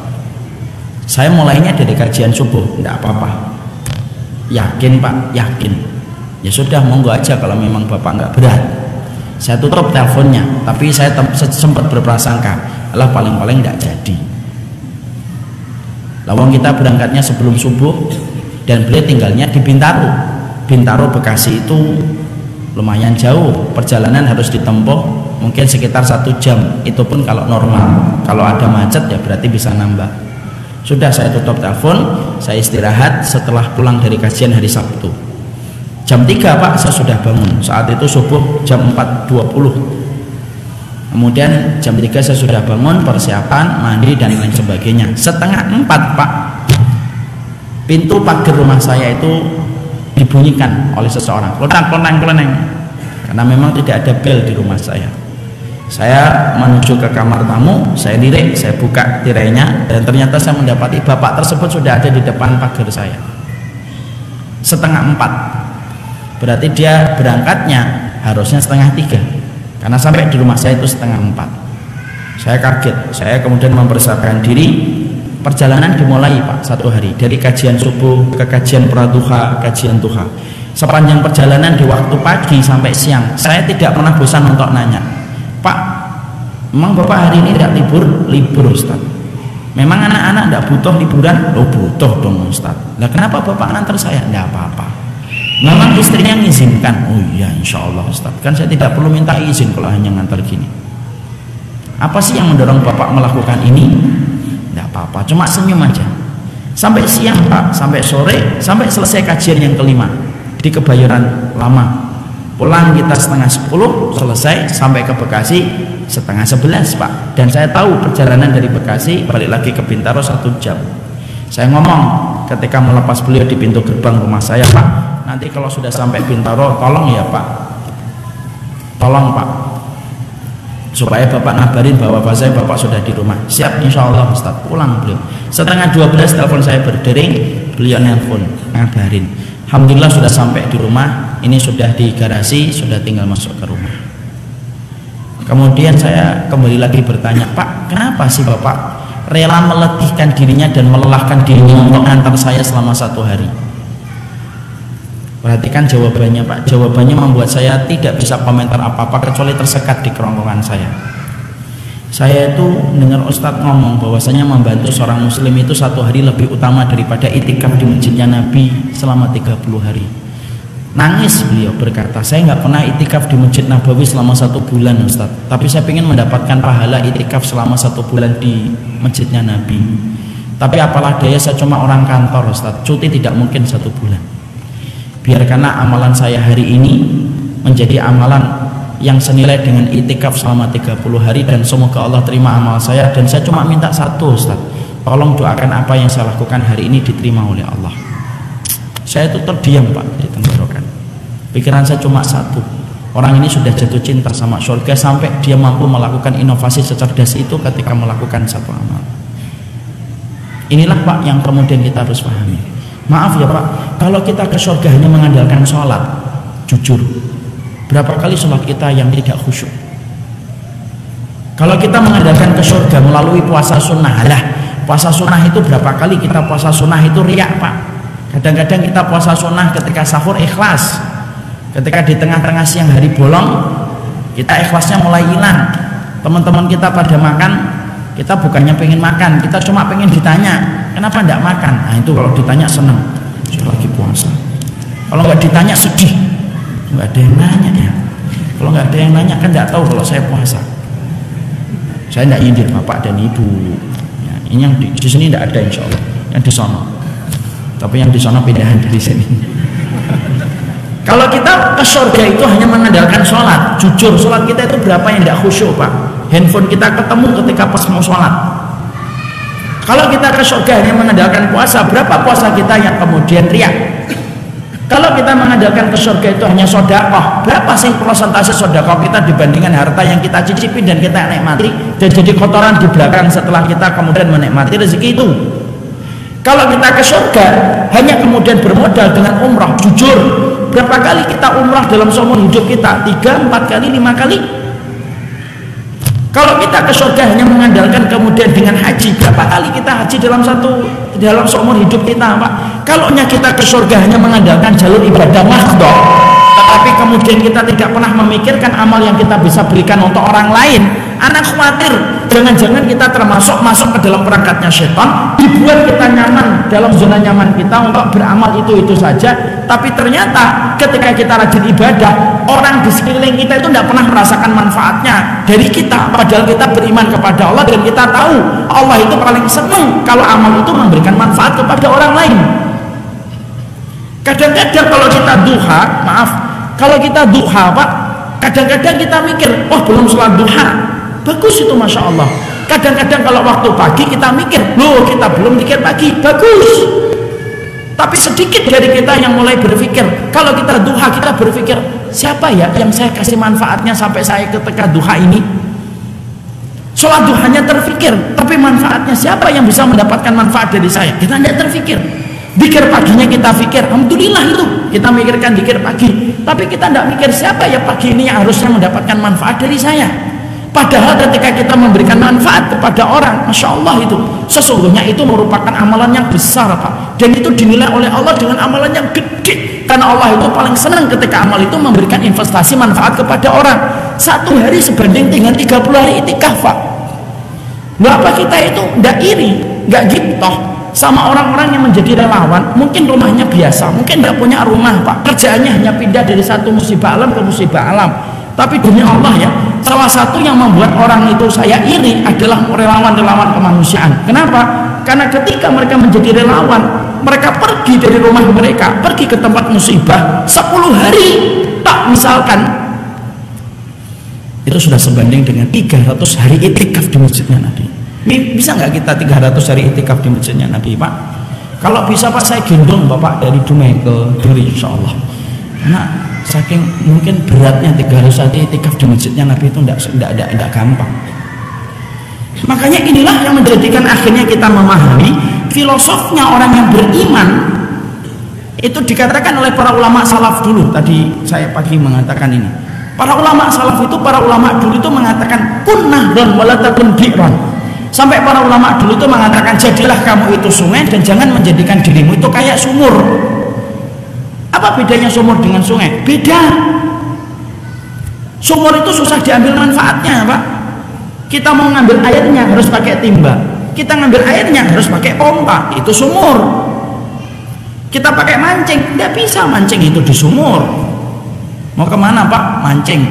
saya mulainya dari kajian subuh. Tidak apa-apa. Yakin Pak? Yakin. Ya sudah, monggo aja kalau memang Bapak nggak berat. Saya tutup teleponnya, tapi saya sempat berprasangka, alah paling-paling nggak jadi. Lawang kita berangkatnya sebelum subuh dan beliau tinggalnya di Bintaro. Bintaro Bekasi itu lumayan jauh, perjalanan harus ditempuh mungkin sekitar 1 jam, itu pun kalau normal. Kalau ada macet ya berarti bisa nambah. Sudah, saya tutup telepon, saya istirahat setelah pulang dari kajian hari Sabtu. Jam 3 Pak saya sudah bangun, saat itu subuh jam 4.20. Kemudian jam 3 saya sudah bangun, persiapan, mandi dan lain sebagainya. 3:30 Pak, pintu pagar rumah saya itu dibunyikan oleh seseorang, kloneng, karena memang tidak ada bel di rumah saya. Saya menuju ke kamar tamu, saya lirik, saya buka tirainya, dan ternyata saya mendapati bapak tersebut sudah ada di depan pagar saya. 3:30, berarti dia berangkatnya harusnya 2:30, karena sampai di rumah saya itu 3:30. Saya kaget, saya kemudian mempersiapkan diri. Perjalanan dimulai Pak 1 hari, dari kajian subuh ke kajian praduha, kajian duha. Sepanjang perjalanan di waktu pagi sampai siang, saya tidak pernah bosan untuk nanya, Pak, memang Bapak hari ini tidak libur? Libur Ustaz. Memang anak-anak tidak butuh liburan? Oh butuh dong Ustaz. Nah kenapa Bapak nganter saya? Tidak apa-apa. Memang istrinya mengizinkan. Oh iya, insya Allah Ustaz, kan saya tidak perlu minta izin kalau hanya ngantar gini. Apa sih yang mendorong Bapak melakukan ini? Tidak apa-apa, cuma senyum aja. Sampai siang Pak, sampai sore, sampai selesai kajian yang kelima di Kebayoran Lama. Pulang kita 10:30 selesai, sampai ke Bekasi 10:30 Pak. Dan saya tahu perjalanan dari Bekasi balik lagi ke Bintaro 1 jam. Saya ngomong ketika melepas beliau di pintu gerbang rumah saya, Pak, nanti kalau sudah sampai Bintaro tolong ya Pak, tolong Pak, supaya Bapak ngabarin bahwa Bapak sudah di rumah. Siap insya Allah Ustaz. Pulang beliau 11:30 telepon saya berdering, beliau nelpon ngabarin. Alhamdulillah sudah sampai di rumah. Ini sudah di garasi, sudah tinggal masuk ke rumah. Kemudian saya kembali lagi bertanya, Pak, kenapa sih Bapak rela meletihkan dirinya dan melelahkan dirinya untuk antar saya selama 1 hari? Perhatikan jawabannya Pak. Jawabannya membuat saya tidak bisa komentar apa-apa kecuali tersekat di kerongkongan saya. Saya itu dengar Ustadz ngomong bahwasanya membantu seorang muslim itu 1 hari lebih utama daripada itikaf di masjidnya Nabi selama 30 hari. Nangis beliau berkata, saya nggak pernah itikaf di Masjid Nabawi selama 1 bulan Ustadz, tapi saya ingin mendapatkan pahala itikaf selama 1 bulan di masjidnya Nabi. Tapi apalah daya, saya cuma orang kantor Ustadz, cuti tidak mungkin 1 bulan. Biarkanlah amalan saya hari ini menjadi amalan yang senilai dengan itikaf selama 30 hari, dan semoga Allah terima amal saya. Dan saya cuma minta 1 Ustadz, tolong doakan apa yang saya lakukan hari ini diterima oleh Allah. Saya itu terdiam Pak di tenggorokan. Pikiran saya cuma 1, orang ini sudah jatuh cinta sama surga sampai dia mampu melakukan inovasi secerdas itu ketika melakukan 1 amal. Inilah Pak yang kemudian kita harus pahami. Maaf ya Pak, kalau kita ke surga hanya mengandalkan sholat, jujur, berapa kali sholat kita yang tidak khusyuk? Kalau kita mengandalkan ke surga melalui puasa sunnah, lah puasa sunnah itu berapa kali kita puasa sunnah itu riak Pak. Kadang-kadang kita puasa sunnah ketika sahur ikhlas, ketika di tengah-tengah siang hari bolong kita ikhlasnya mulai hilang. Teman-teman kita pada makan, kita bukannya pengen makan, kita cuma pengen ditanya kenapa tidak makan. Nah itu kalau ditanya senang, saya lagi puasa. Kalau nggak ditanya sedih, nggak ada yang nanya ya. Kalau nggak ada yang nanya kan nggak tahu kalau saya puasa. Saya tidak nyindir bapak dan ibu ya, ini yang di sini tidak ada insya Allah, yang di sana. Tapi yang di sana pindahan dari sini. Kalau kita ke surga itu hanya mengandalkan sholat, jujur sholat kita itu berapa yang tidak khusyuk Pak? Handphone kita ketemu ketika pas mau sholat. Kalau kita ke surga hanya mengandalkan puasa, berapa puasa kita yang kemudian riak? Kalau kita mengandalkan ke surga itu hanya sedekah, berapa sih persentase sedekah kita dibandingkan harta yang kita cicipi dan kita nikmati dan jadi kotoran di belakang setelah kita kemudian menikmati rezeki itu? Kalau kita ke surga hanya kemudian bermodal dengan umrah, jujur berapa kali kita umrah dalam seumur hidup kita? 3, 4 kali, 5 kali? Kalau kita ke surga hanya mengandalkan kemudian dengan haji, berapa kali kita haji dalam seumur hidup kita Pak? Kalau kita ke surga hanya mengandalkan jalur ibadah mahdhah, tetapi kemudian kita tidak pernah memikirkan amal yang kita bisa berikan untuk orang lain, anak khawatir jangan-jangan kita termasuk masuk ke dalam perangkatnya setan, dibuat kita nyaman dalam zona nyaman kita untuk beramal itu saja. Tapi ternyata ketika kita rajin ibadah, orang di sekeliling kita itu tidak pernah merasakan manfaatnya dari kita, padahal kita beriman kepada Allah dan kita tahu Allah itu paling senang kalau amal itu memberikan manfaat kepada orang lain. Kadang-kadang kalau kita duha, maaf, kalau kita duha Pak, kadang-kadang kita mikir, oh belum sholat duha, bagus itu Masya Allah. Kadang-kadang kalau waktu pagi kita mikir, loh kita belum mikir pagi, bagus. Tapi sedikit dari kita yang mulai berpikir, kalau kita duha kita berpikir, siapa ya yang saya kasih manfaatnya sampai saya ketika duha ini? Sholat duhanya terpikir, tapi manfaatnya siapa yang bisa mendapatkan manfaat dari saya? Kita tidak terpikir. Dikir paginya kita pikir, alhamdulillah itu kita mikirkan dikir pagi, tapi kita tidak mikir siapa ya pagi ini yang harusnya mendapatkan manfaat dari saya. Padahal ketika kita memberikan manfaat kepada orang, Masya Allah itu sesungguhnya itu merupakan amalan yang besar Pak, dan itu dinilai oleh Allah dengan amalan yang gede, karena Allah itu paling senang ketika amal itu memberikan investasi manfaat kepada orang. 1 hari sebanding dengan 30 hari itikaf Pak. Apa kita itu tidak iri, nggak giptoh, sama orang-orang yang menjadi relawan. Mungkin rumahnya biasa, mungkin tidak punya rumah Pak, kerjaannya hanya pindah dari satu musibah alam ke musibah alam. Tapi demi Allah ya, salah satu yang membuat orang itu saya iri adalah relawan-relawan kemanusiaan. Kenapa? Karena ketika mereka menjadi relawan, mereka pergi dari rumah mereka, pergi ke tempat musibah 10 hari tak misalkan, itu sudah sebanding dengan 300 hari itikaf di masjidnya Nabi. Bisa nggak kita 300 hari itikaf di masjidnya Nabi Pak? Kalau bisa Pak, saya gendong Bapak dari Dumai ke Duri insya Allah. Karena saking mungkin beratnya 300 hari itikaf di masjidnya Nabi itu tidak gampang. Makanya inilah yang menjadikan akhirnya kita memahami filosofnya orang yang beriman. Itu dikatakan oleh para ulama salaf dulu. Tadi saya pagi mengatakan ini. Para ulama salaf itu, para ulama dulu itu mengatakan kun nahdon wala takun bi'ron. Sampai para ulama dulu itu mengatakan jadilah kamu itu sungai dan jangan menjadikan dirimu itu kayak sumur. Apa bedanya sumur dengan sungai? Beda. Sumur itu susah diambil manfaatnya Pak. Kita mau ngambil airnya harus pakai timba, kita ngambil airnya harus pakai pompa, itu sumur. Kita pakai mancing, tidak bisa mancing itu di sumur. Mau kemana Pak? Mancing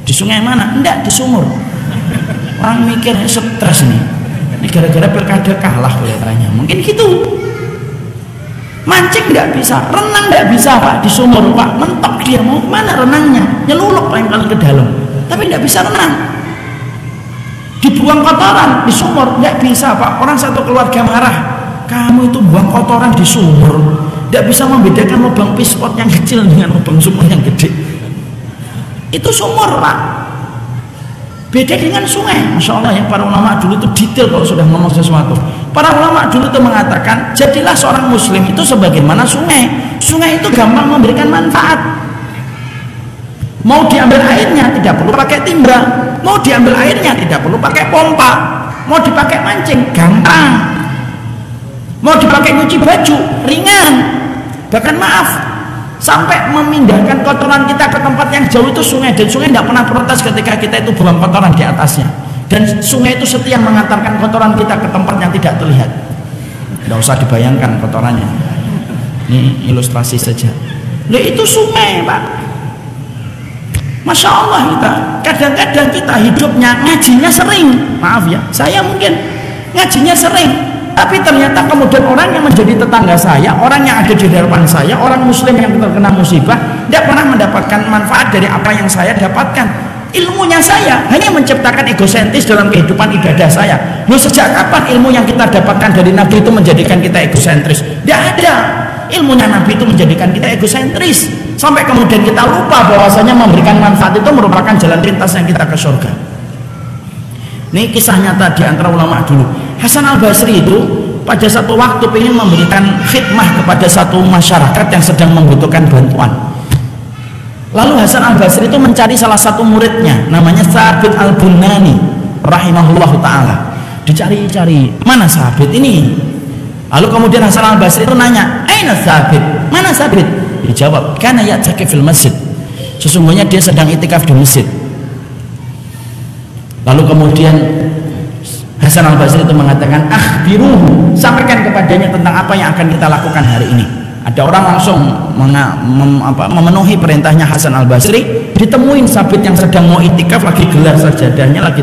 di sungai mana? Tidak, di sumur. Orang mikir stres nih, ini gara-gara pilkada kalah kelihatannya, mungkin gitu. Mancing nggak bisa, renang nggak bisa Pak di sumur Pak, mentok dia, mau kemana renangnya? Nyelulup paling ke dalam, tapi nggak bisa renang. Dibuang kotoran di sumur nggak bisa Pak. Orang satu keluarga marah, kamu itu buang kotoran di sumur, nggak bisa membedakan lubang pispot yang kecil dengan lubang sumur yang gede. Itu sumur Pak, beda dengan sungai. Masya Allah ya, para ulama dulu itu detail kalau sudah ngomong sesuatu. Para ulama dulu itu mengatakan jadilah seorang muslim itu sebagaimana sungai. Sungai itu gampang memberikan manfaat. Mau diambil airnya tidak perlu pakai timba, mau diambil airnya tidak perlu pakai pompa, mau dipakai mancing gampang, mau dipakai nyuci baju ringan. Bahkan maaf, sampai memindahkan kotoran kita ke tempat yang jauh itu sungai, dan sungai tidak pernah protes ketika kita itu buang kotoran di atasnya, dan sungai itu setia mengantarkan kotoran kita ke tempat yang tidak terlihat. Tidak usah dibayangkan kotorannya, ini ilustrasi saja. Loh, itu sungai Pak. Masya Allah, kita kadang-kadang kita hidupnya ngajinya sering, maaf ya, saya mungkin ngajinya sering, tapi ternyata kemudian orang yang menjadi tetangga saya, orang yang ada di depan saya, orang muslim yang terkena musibah, tidak pernah mendapatkan manfaat dari apa yang saya dapatkan. Ilmunya saya hanya menciptakan egosentris dalam kehidupan ibadah saya. Loh, sejak kapan ilmu yang kita dapatkan dari Nabi itu menjadikan kita egosentris? Tidak ada. Ilmunya Nabi itu menjadikan kita egosentris, sampai kemudian kita lupa bahwasanya memberikan manfaat itu merupakan jalan pintasnya kita ke surga. Ini kisah nyata di antara ulama dulu. Hasan al-Basri itu pada satu waktu ingin memberikan khidmah kepada satu masyarakat yang sedang membutuhkan bantuan. Lalu Hasan al-Basri itu mencari salah satu muridnya, namanya Thabit al-Bunani rahimahullahu ta'ala. Dicari-cari, mana Thabit ini? Lalu kemudian Hasan al-Basri itu nanya, aina Thabit? Mana Thabit? Dijawab, kana ya'takif fil masjid. Sesungguhnya dia sedang itikaf di masjid. Lalu kemudian Hasan al-Basri itu mengatakan, akhbiruhu, sampaikan kepadanya tentang apa yang akan kita lakukan hari ini. Ada orang langsung memenuhi perintahnya Hasan al-Basri, ditemuin Thabit yang sedang mau itikaf, lagi gelar sajadahnya, lagi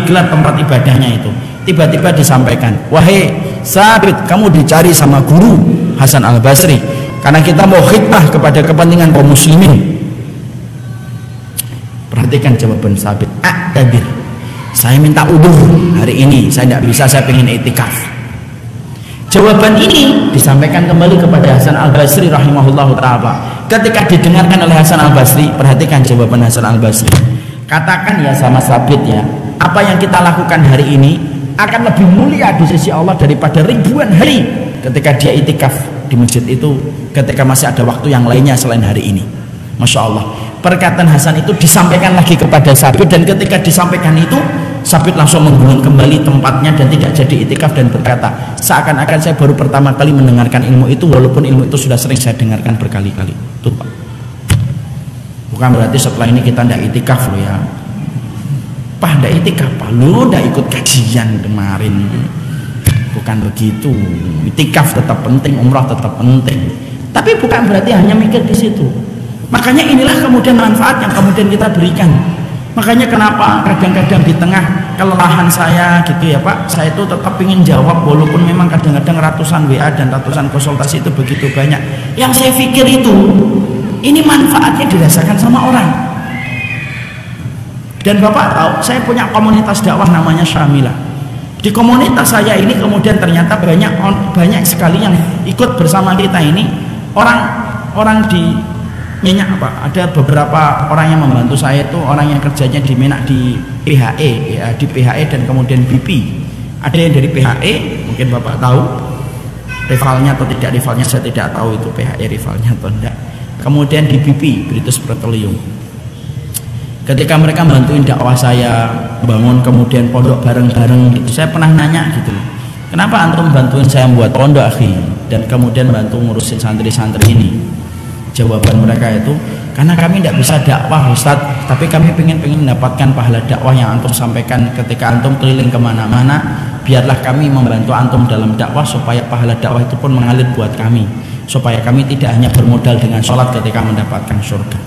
gelar tempat ibadahnya itu. Tiba-tiba disampaikan, wahai Thabit, kamu dicari sama guru Hasan al-Basri, karena kita mau khidmah kepada kepentingan kaum muslimin. Perhatikan jawaban Thabit, a'tadir, saya minta udzur hari ini, saya tidak bisa, saya ingin itikaf. Jawaban ini disampaikan kembali kepada Hasan al-Basri rahimahullahu ta'ala. Ketika didengarkan oleh Hasan al-Basri, perhatikan jawaban Hasan al-Basri. Katakan ya sama Thabit ya, apa yang kita lakukan hari ini akan lebih mulia di sisi Allah daripada ribuan hari ketika dia itikaf di masjid itu, ketika masih ada waktu yang lainnya selain hari ini. Masya Allah, perkataan Hasan itu disampaikan lagi kepada Thabit, dan ketika disampaikan itu Thabit langsung menggulung kembali tempatnya dan tidak jadi itikaf, dan berkata, seakan-akan saya baru pertama kali mendengarkan ilmu itu, walaupun ilmu itu sudah sering saya dengarkan berkali-kali. Tuh Pak, bukan berarti setelah ini kita tidak itikaf loh ya Pak, tidak itikaf Pak, lu tidak ikut kajian kemarin. bukan begitu. Itikaf tetap penting, umrah tetap penting, tapi bukan berarti hanya mikir di situ. Makanya inilah kemudian manfaat yang kemudian kita berikan. Makanya kenapa kadang-kadang di tengah kelelahan saya gitu ya Pak, saya itu tetap ingin jawab walaupun memang kadang-kadang ratusan WA dan ratusan konsultasi itu begitu banyak. Yang saya pikir itu, ini manfaatnya dirasakan sama orang. Dan Bapak tahu, saya punya komunitas dakwah namanya Syamilah. Di komunitas saya ini kemudian ternyata banyak sekali yang ikut bersama kita ini orang di minyak Pak. Ada beberapa orang yang membantu saya itu orang yang kerjanya di minyak di PHE ya, di PHE dan kemudian BP. Ada yang dari PHE, mungkin Bapak tahu rivalnya atau tidak rivalnya, saya tidak tahu itu PHE rivalnya atau tidak. Kemudian di BP, British Petroleum. Ketika mereka bantuin dakwah saya bangun kemudian pondok bareng-bareng gitu, saya pernah nanya gitu loh, kenapa antum bantuin saya buat pondok akhi dan kemudian bantu ngurusin santri-santri ini? Jawaban mereka itu, karena kami tidak bisa dakwah Ustadz, tapi kami pengen mendapatkan pahala dakwah yang antum sampaikan ketika antum keliling kemana-mana. Biarlah kami membantu antum dalam dakwah supaya pahala dakwah itu pun mengalir buat kami, supaya kami tidak hanya bermodal dengan sholat ketika mendapatkan surga.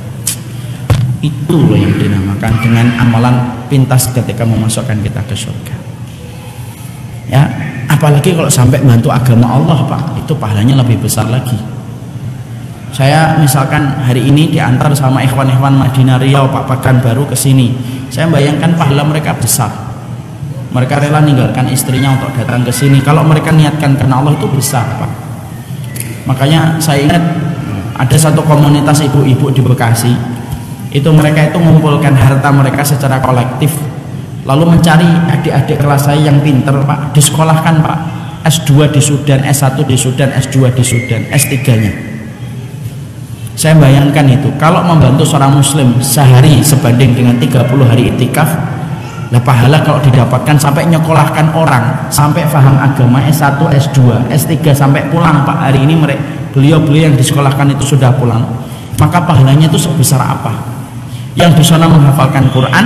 Itu loh yang dinamakan dengan amalan pintas ketika memasukkan kita ke surga. Ya, apalagi kalau sampai bantu agama Allah Pak, itu pahalanya lebih besar lagi. Saya misalkan hari ini diantar sama ikhwan-ikhwan Madinah Riau Pak Pekanbaru ke sini. Saya bayangkan pahala mereka besar. Mereka rela ninggalkan istrinya untuk datang ke sini. Kalau mereka niatkan karena Allah itu besar Pak. Makanya saya ingat ada satu komunitas ibu-ibu di Bekasi. Itu mereka itu mengumpulkan harta mereka secara kolektif. Lalu mencari adik-adik kelas saya yang pinter Pak, disekolahkan Pak. S2 di Sudan, S1 di Sudan, S2 di Sudan, S3-nya. Saya bayangkan itu, kalau membantu seorang muslim sehari sebanding dengan 30 hari itikaf, lah pahala kalau didapatkan sampai nyekolahkan orang, sampai paham agama S1, S2, S3 sampai pulang Pak. Hari ini beliau-beliau yang disekolahkan itu sudah pulang. Maka pahalanya itu sebesar apa? Yang di sana menghafalkan Quran,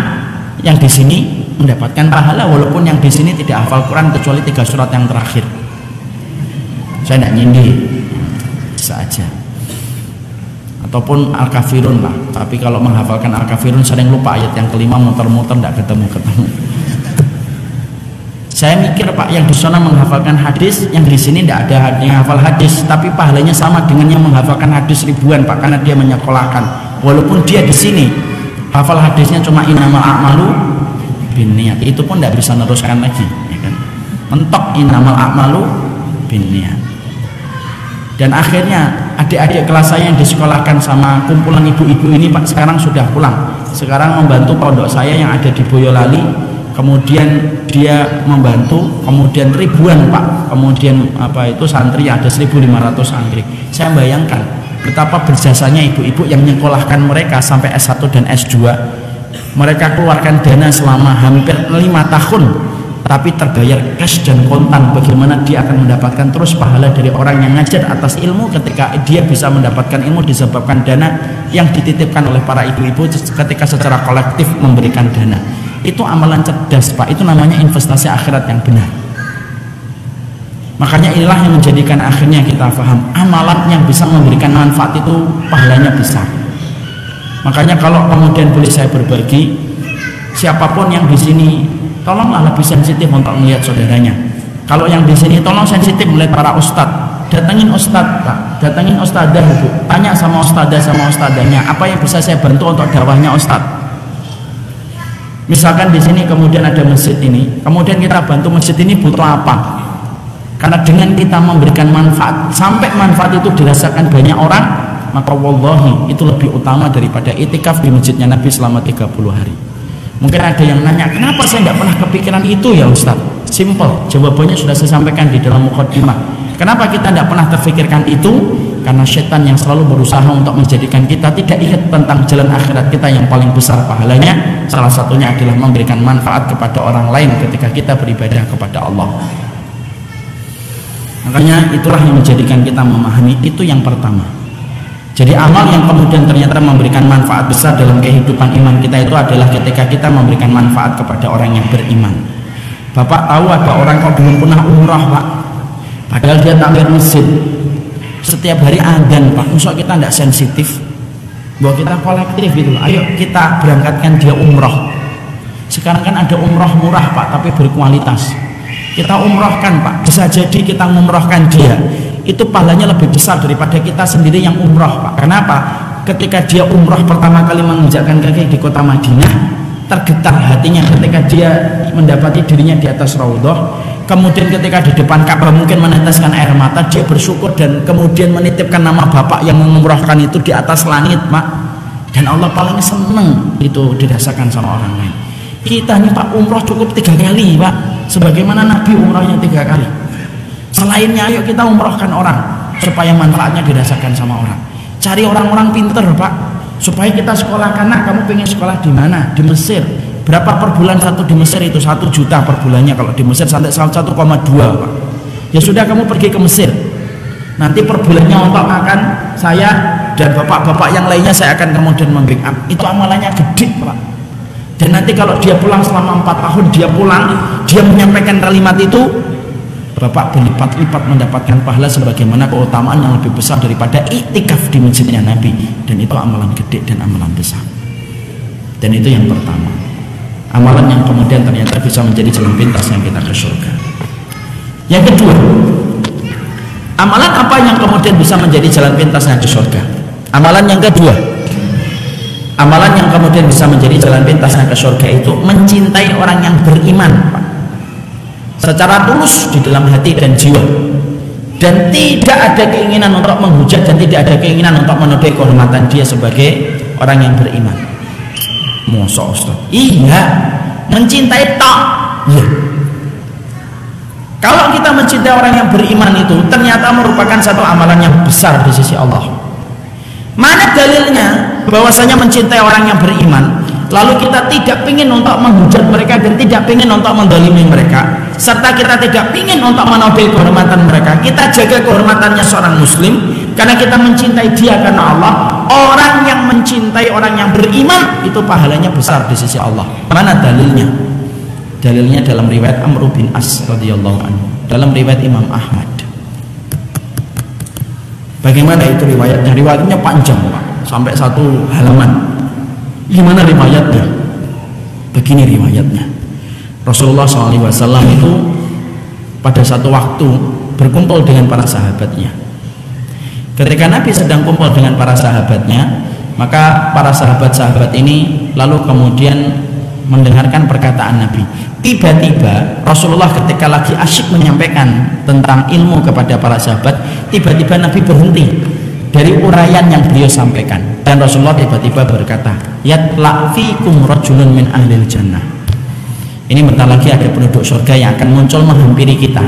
yang di sini mendapatkan pahala walaupun yang di sini tidak hafal Quran kecuali 3 surat yang terakhir. Saya tidak nyindir, bisa aja. Ataupun Al-Kafirun lah, tapi kalau menghafalkan Al-Kafirun sering lupa ayat yang kelima, muter-muter tidak ketemu-ketemu. Saya mikir Pak, yang di sana menghafalkan hadis, yang di sini tidak ada yang hafal hadis, tapi pahalanya sama dengan yang menghafalkan hadis ribuan Pak, karena dia menyekolahkan. Walaupun dia di sini hafal hadisnya cuma innamal a'malu binniyat, itu pun tidak bisa neruskan lagi, ya kan? Mentok innamal a'malu binniyat. Dan akhirnya adik-adik kelas saya yang disekolahkan sama kumpulan ibu-ibu ini Pak sekarang sudah pulang. Sekarang membantu pondok saya yang ada di Boyolali. Kemudian dia membantu, kemudian ribuan Pak. Kemudian santri ada 1.500 santri. Saya bayangkan betapa berjasanya ibu-ibu yang menyekolahkan mereka sampai S1 dan S2. Mereka keluarkan dana selama hampir 5 tahun. Tapi terbayar cash dan kontan. Bagaimana dia akan mendapatkan terus pahala dari orang yang ngajar atas ilmu ketika dia bisa mendapatkan ilmu disebabkan dana yang dititipkan oleh para ibu-ibu ketika secara kolektif memberikan dana. Itu amalan cerdas Pak, itu namanya investasi akhirat yang benar. Makanya inilah yang menjadikan akhirnya kita paham amalan yang bisa memberikan manfaat itu pahalanya besar. Makanya kalau kemudian boleh saya berbagi, siapapun yang di sini tolonglah lebih sensitif untuk melihat saudaranya. Kalau yang di sini tolong sensitif melihat para ustadz. Datangin ustadz Pak, datangin ustadzah Bu. Tanya sama ustadzah sama ustadzahnya, apa yang bisa saya bantu untuk dakwahnya ustadz. Misalkan di sini kemudian ada masjid ini, kemudian kita bantu masjid ini butuh apa? Karena dengan kita memberikan manfaat, sampai manfaat itu dirasakan banyak orang, maka wallahi itu lebih utama daripada itikaf di masjidnya Nabi selama 30 hari. Mungkin ada yang nanya, kenapa saya tidak pernah kepikiran itu ya Ustaz? Simple, jawabannya sudah saya sampaikan di dalam mukadimah. Kenapa kita tidak pernah terfikirkan itu? Karena setan yang selalu berusaha untuk menjadikan kita tidak ingat tentang jalan akhirat kita yang paling besar pahalanya. Salah satunya adalah memberikan manfaat kepada orang lain ketika kita beribadah kepada Allah. Makanya itulah yang menjadikan kita memahami itu yang pertama. Jadi amal yang kemudian ternyata memberikan manfaat besar dalam kehidupan iman kita itu adalah ketika kita memberikan manfaat kepada orang yang beriman. Bapak tahu ada orang kok belum pernah umrah Pak, padahal dia takmir masjid setiap hari adzan Pak. Masa kita tidak sensitif bahwa kita kolektif gitu loh. Ayo kita berangkatkan dia umrah. Sekarang kan ada umrah murah Pak tapi berkualitas. Kita umrahkan Pak, bisa jadi kita umrahkan dia itu pahalanya lebih besar daripada kita sendiri yang umrah Pak. Kenapa? Ketika dia umrah pertama kali menginjakkan kaki di kota Madinah, tergetar hatinya ketika dia mendapati dirinya di atas raudhah. Kemudian ketika di depan Ka'bah mungkin meneteskan air mata, dia bersyukur dan kemudian menitipkan nama bapak yang mengumrahkan itu di atas langit Pak. Dan Allah paling seneng itu dirasakan sama orang lain. Kita nih Pak umrah cukup 3 kali Pak, sebagaimana Nabi umrahnya 3 kali. Selainnya ayo kita umrahkan orang supaya manfaatnya dirasakan sama orang. Cari orang-orang pinter Pak, supaya kita sekolahkan. Nak, kamu pengen sekolah di mana? Di Mesir. Berapa per bulan satu di Mesir itu? 1 juta per bulannya kalau di Mesir, sampai 1,2 Pak. Ya sudah, kamu pergi ke Mesir. Nanti per bulannya untuk makan saya dan bapak-bapak yang lainnya saya akan kemudian membackup. Itu amalannya gede Pak. Dan nanti kalau dia pulang selama 4 tahun, dia pulang, dia menyampaikan kalimat itu, Bapak berlipat-lipat mendapatkan pahala sebagaimana keutamaan yang lebih besar daripada iktikaf di masjidnya Nabi. Dan itu amalan gede dan amalan besar. Dan itu yang pertama, amalan yang kemudian ternyata bisa menjadi jalan pintasnya kita ke surga. Yang kedua, amalan apa yang kemudian bisa menjadi jalan pintasnya ke surga? Amalan yang kedua, amalan yang kemudian bisa menjadi jalan pintasnya ke surga itu mencintai orang yang beriman Pak, secara tulus di dalam hati dan jiwa, dan tidak ada keinginan untuk menghujat dan tidak ada keinginan untuk menodai kehormatan dia sebagai orang yang beriman. Masa Ustaz? Iya, mencintai tok. Iya. Kalau kita mencintai orang yang beriman itu ternyata merupakan satu amalan yang besar di sisi Allah. Mana dalilnya bahwasanya mencintai orang yang beriman, lalu kita tidak ingin untuk menghujat mereka dan tidak ingin untuk mendolimi mereka, serta kita tidak ingin untuk menodai kehormatan mereka. Kita jaga kehormatannya seorang muslim karena kita mencintai dia karena Allah. Orang yang mencintai orang yang beriman itu pahalanya besar di sisi Allah. Mana dalilnya? Dalilnya dalam riwayat Amr bin As radhiyallahu anhu, dalam riwayat Imam Ahmad. Bagaimana itu riwayatnya? Riwayatnya panjang Pak, sampai 1 halaman. Gimana riwayatnya? Begini riwayatnya. Rasulullah SAW itu pada satu waktu berkumpul dengan para sahabatnya. Ketika Nabi sedang kumpul dengan para sahabatnya, maka para sahabat-sahabat ini lalu kemudian mendengarkan perkataan Nabi. Tiba-tiba Rasulullah ketika lagi asyik menyampaikan tentang ilmu kepada para sahabat, tiba-tiba Nabi berhenti dari uraian yang beliau sampaikan, dan Rasulullah tiba-tiba berkata, "Yatla fikum rajulun min ahlil jannah." Ini bentar lagi ada penduduk surga yang akan muncul menghampiri kita.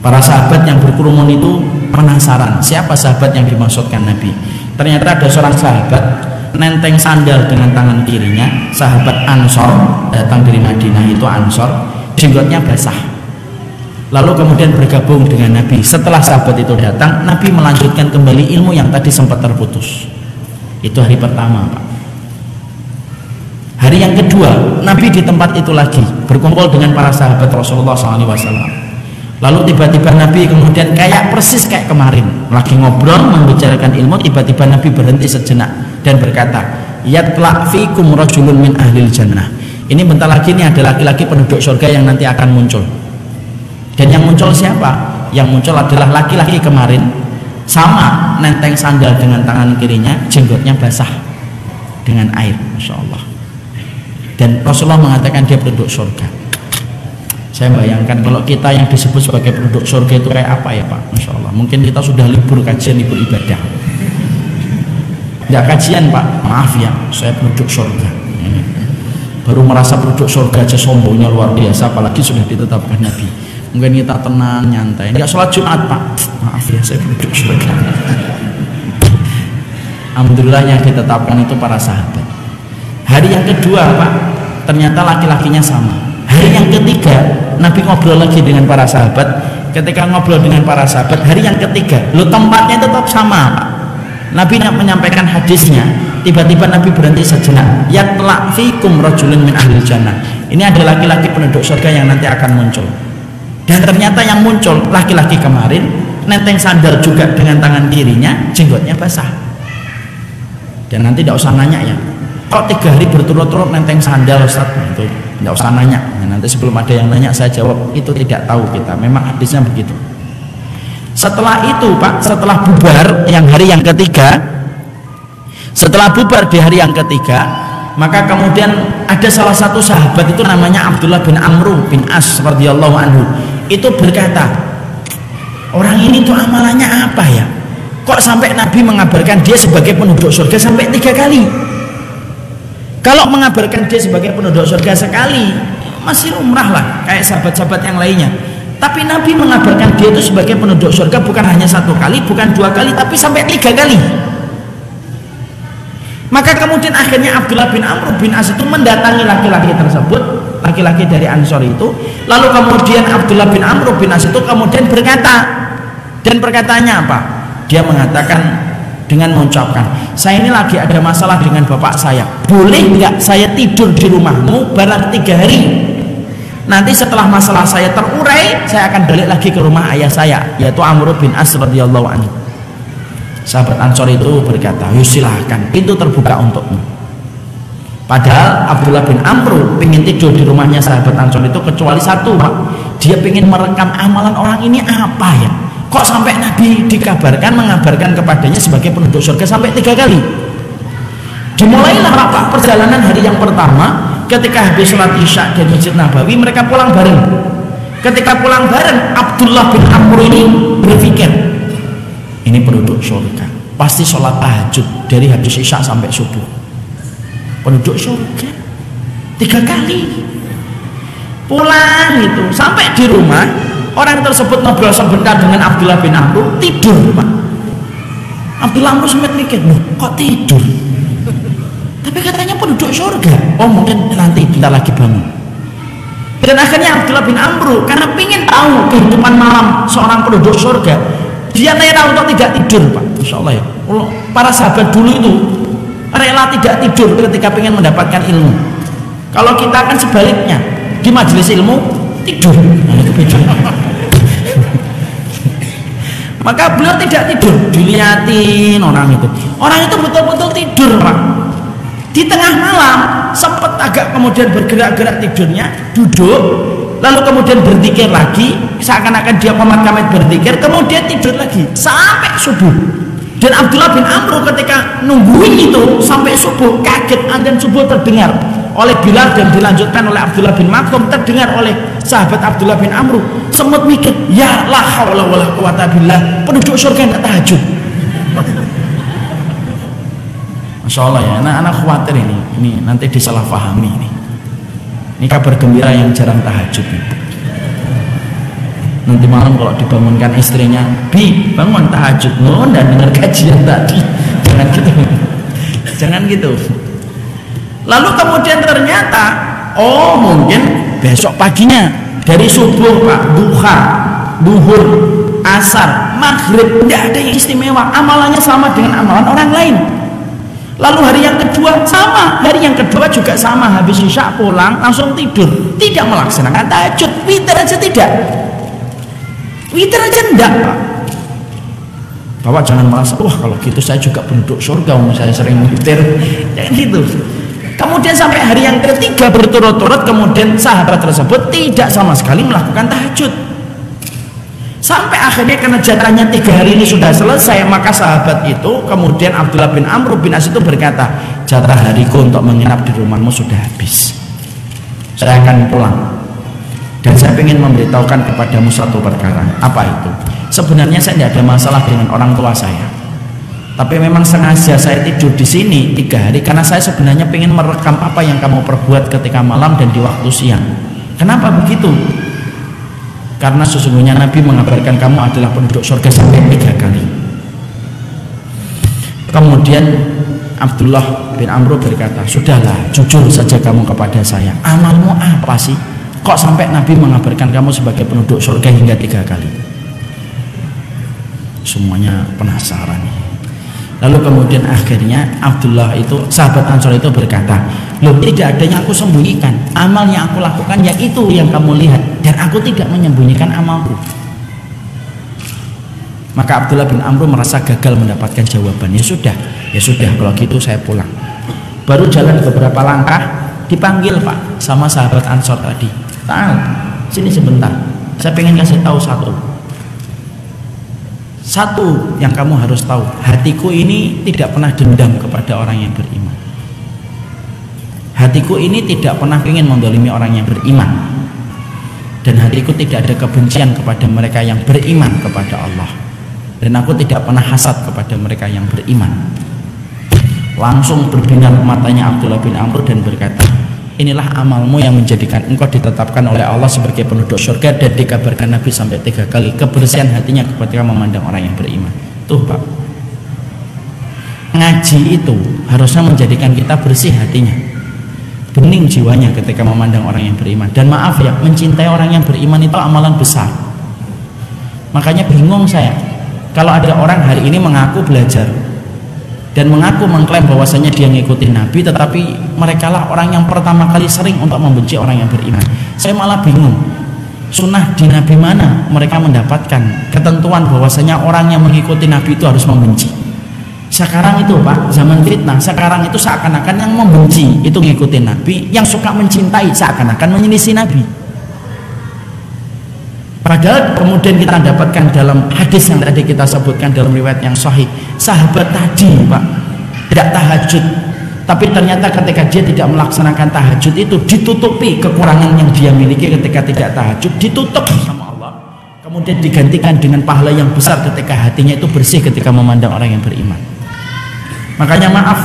Para sahabat yang berkerumun itu penasaran siapa sahabat yang dimaksudkan Nabi. Ternyata ada seorang sahabat nenteng sandal dengan tangan kirinya, sahabat Ansor, datang dari Madinah itu Ansor, jenggotnya basah. Lalu kemudian bergabung dengan Nabi. Setelah sahabat itu datang, Nabi melanjutkan kembali ilmu yang tadi sempat terputus. Itu hari pertama Pak. Hari yang kedua, Nabi di tempat itu lagi berkumpul dengan para sahabat Rasulullah SAW. Lalu tiba-tiba Nabi kemudian kayak persis kayak kemarin, lagi ngobrol membicarakan ilmu, tiba-tiba Nabi berhenti sejenak dan berkata, "Yatla fikum rajulun min ahlil jannah." Ini bentar lagi ini ada laki-laki penduduk surga yang nanti akan muncul. Dan yang muncul siapa? Yang muncul adalah laki-laki kemarin, sama nenteng sandal dengan tangan kirinya, jenggotnya basah dengan air, Masya Allah. Dan Rasulullah mengatakan dia penduduk surga. Saya bayangkan kalau kita yang disebut sebagai penduduk surga itu kayak apa ya Pak? Masya Allah. Mungkin kita sudah libur kajian, libur ibadah. Tidak kajian Pak, maaf ya, saya penduduk surga. Baru merasa penduduk surga aja sombongnya luar biasa, apalagi sudah ditetapkan Nabi. Mungkin kita tenang, nyantai. Enggak sholat Jumat Pak, maaf ya, saya penduduk surga. Alhamdulillah yang ditetapkan itu para sahabat. Hari yang kedua Pak, ternyata laki-lakinya sama. Hari yang ketiga Nabi ngobrol lagi dengan para sahabat. Ketika ngobrol dengan para sahabat hari yang ketiga, lo tempatnya tetap sama Pak. Nabi menyampaikan hadisnya, tiba-tiba Nabi berhenti sejenak. Yatla fikum rajulun min ahli jannah. Ini ada laki-laki penduduk surga yang nanti akan muncul. Dan ternyata yang muncul laki-laki kemarin nenteng sandal juga dengan tangan kirinya, jenggotnya basah. Dan nanti tidak usah nanya ya, kok 3 hari berturut-turut nenteng sandal Ustaz? Itu tidak usah nanya. Nah, nanti sebelum ada yang nanya saya jawab, itu tidak tahu kita. Memang hadisnya begitu. Setelah itu Pak, setelah bubar yang hari yang ketiga, setelah bubar di hari yang ketiga, maka kemudian ada salah satu sahabat itu namanya Abdullah bin Amr bin As radhiyallahu anhu. Itu berkata, orang ini tuh amalannya apa ya? Kok sampai Nabi mengabarkan dia sebagai penduduk surga sampai 3 kali? Kalau mengabarkan dia sebagai penduduk surga sekali, masih lumrah lah, kayak sahabat-sahabat yang lainnya. Tapi Nabi mengabarkan dia itu sebagai penduduk surga bukan hanya 1 kali, bukan 2 kali, tapi sampai 3 kali. Maka kemudian akhirnya Abdullah bin Amr bin As itu mendatangi laki-laki tersebut, laki-laki dari Ansor itu. Lalu kemudian Abdullah bin Amr bin As itu kemudian berkata, dan perkataannya apa? Dia mengatakan dengan mengucapkan, saya ini lagi ada masalah dengan bapak saya, boleh nggak saya tidur di rumahmu barang 3 hari? Nanti setelah masalah saya terurai, saya akan balik lagi ke rumah ayah saya, yaitu Amr bin As radhiyallahu anhu. Sahabat Ansor itu berkata, "Yuk silahkan, pintu terbuka untukmu." Padahal Abdullah bin Amr pengen tidur di rumahnya sahabat Ansor itu kecuali satu, Pak. Dia pengen merekam amalan orang ini apa ya? Kok sampai Nabi dikabarkan mengabarkan kepadanya sebagai penduduk surga sampai 3 kali? Dimulailah Pak perjalanan hari yang pertama. Ketika habis sholat isya di Masjid Nabawi, mereka pulang bareng. Ketika pulang bareng, Abdullah bin Amr ini berpikir, ini penduduk surga, pasti sholat tahajud dari habis isya sampai subuh. Penduduk surga 3 kali. Pulang itu, sampai di rumah, orang tersebut ngobrol sebentar dengan Abdullah bin Amr, tidur Pak. Abdullah Amr sempat mikir, loh kok tidur? Tapi katanya penduduk surga. Oh mungkin nanti bentar lagi bangun. Dan akhirnya Abdullah bin Amr karena ingin tahu kehidupan malam seorang penduduk surga, dia rela untuk tidak tidur Pak. Masya Allah ya, para sahabat dulu itu rela tidak tidur ketika ingin mendapatkan ilmu. Kalau kita kan sebaliknya, di majelis ilmu tidur. Nah itu beda. Maka beliau tidak tidur, dilihatin orang itu. Orang itu betul-betul tidur Pak. Di tengah malam sempat agak kemudian bergerak-gerak tidurnya, duduk, lalu kemudian berzikir lagi, seakan-akan dia komat-kamit berzikir, kemudian tidur lagi sampai subuh. Dan Abdullah bin Amr ketika nungguin itu sampai subuh, kaget adzan subuh terdengar oleh Bilal dan dilanjutkan oleh Abdullah bin Maktum, terdengar oleh sahabat Abdullah bin Amr. Semut mikir, ya la haula wala quwata billah, penduduk surga tidak tahajud. Masya Allah ya, anak-anak khawatir ini nanti disalahpahami ini. Ini kabar gembira yang jarang tahajud nih. Nanti malam kalau dibangunkan istrinya, "Bi, bangun tahajud." "Oh, dan dengar kajian tadi." Jangan gitu. Jangan gitu. Lalu kemudian ternyata, oh mungkin besok paginya dari subuh Pak, duha, duhur, asar, maghrib, tidak ada yang istimewa. Amalannya sama dengan amalan orang lain. Lalu hari yang kedua sama, hari yang kedua juga sama, habis isya pulang langsung tidur, tidak melaksanakan tahajud, witir aja tidak, witir aja enggak Pak. Bapak jangan merasa, wah kalau gitu saya juga penduduk surga, saya sering witir, jangan gitu. Kemudian sampai hari yang ketiga berturut-turut, kemudian sahabat tersebut tidak sama sekali melakukan tahajud. Sampai akhirnya karena jatahnya 3 hari ini sudah selesai, maka sahabat itu kemudian Abdullah bin Amr bin As itu berkata, jatah hariku untuk menginap di rumahmu sudah habis, saya akan pulang. Dan saya ingin memberitahukan kepadamu satu perkara. Apa itu? Sebenarnya saya tidak ada masalah dengan orang tua saya, tapi memang sengaja saya tidur di sini 3 hari karena saya sebenarnya ingin merekam apa yang kamu perbuat ketika malam dan di waktu siang. Kenapa begitu? Karena sesungguhnya Nabi mengabarkan kamu adalah penduduk surga sampai 3 kali. Kemudian Abdullah bin Amr berkata, sudahlah, jujur saja kamu kepada saya, amalmu apa sih? Kok sampai Nabi mengabarkan kamu sebagai penduduk surga hingga 3 kali? Semuanya penasaran. Lalu kemudian akhirnya Abdullah itu, sahabat Ansor itu berkata, loh, tidak ada yang aku sembunyikan, amal yang aku lakukan ya itu yang kamu lihat, dan aku tidak menyembunyikan amalku. Maka Abdullah bin Amr merasa gagal mendapatkan jawaban. Ya sudah kalau gitu saya pulang. Baru jalan beberapa langkah dipanggil Pak sama sahabat Ansor tadi. Tahu, sini sebentar, saya pengen kasih tahu satu yang kamu harus tahu, hatiku ini tidak pernah dendam kepada orang yang beriman. Hatiku ini tidak pernah ingin mendolimi orang yang beriman, dan hatiku tidak ada kebencian kepada mereka yang beriman kepada Allah, dan aku tidak pernah hasad kepada mereka yang beriman. Langsung berbinar matanya Abdullah bin Amr dan berkata, inilah amalmu yang menjadikan engkau ditetapkan oleh Allah sebagai penduduk surga, dan dikabarkan Nabi sampai 3 kali kebersihan hatinya ketika memandang orang yang beriman. Tuh Pak, ngaji itu harusnya menjadikan kita bersih hatinya, bening jiwanya ketika memandang orang yang beriman. Dan maaf ya, mencintai orang yang beriman itu amalan besar. Makanya bingung saya kalau ada orang hari ini mengaku belajar dan mengaku mengklaim bahwasanya dia ngikutin Nabi, tetapi mereka lah orang yang pertama kali sering untuk membenci orang yang beriman. Saya malah bingung, sunnah di Nabi mana mereka mendapatkan ketentuan bahwasanya orang yang mengikuti Nabi itu harus membenci. Sekarang itu Pak, zaman fitnah, sekarang itu seakan-akan yang membenci itu ngikutin Nabi, yang suka mencintai seakan-akan menyelisih Nabi. Padahal kemudian kita dapatkan dalam hadis yang tadi kita sebutkan dalam riwayat yang sahih, sahabat tadi Pak tidak tahajud, tapi ternyata ketika dia tidak melaksanakan tahajud itu ditutupi kekurangan yang dia miliki ketika tidak tahajud, ditutup sama Allah, kemudian digantikan dengan pahala yang besar ketika hatinya itu bersih ketika memandang orang yang beriman. Makanya maaf,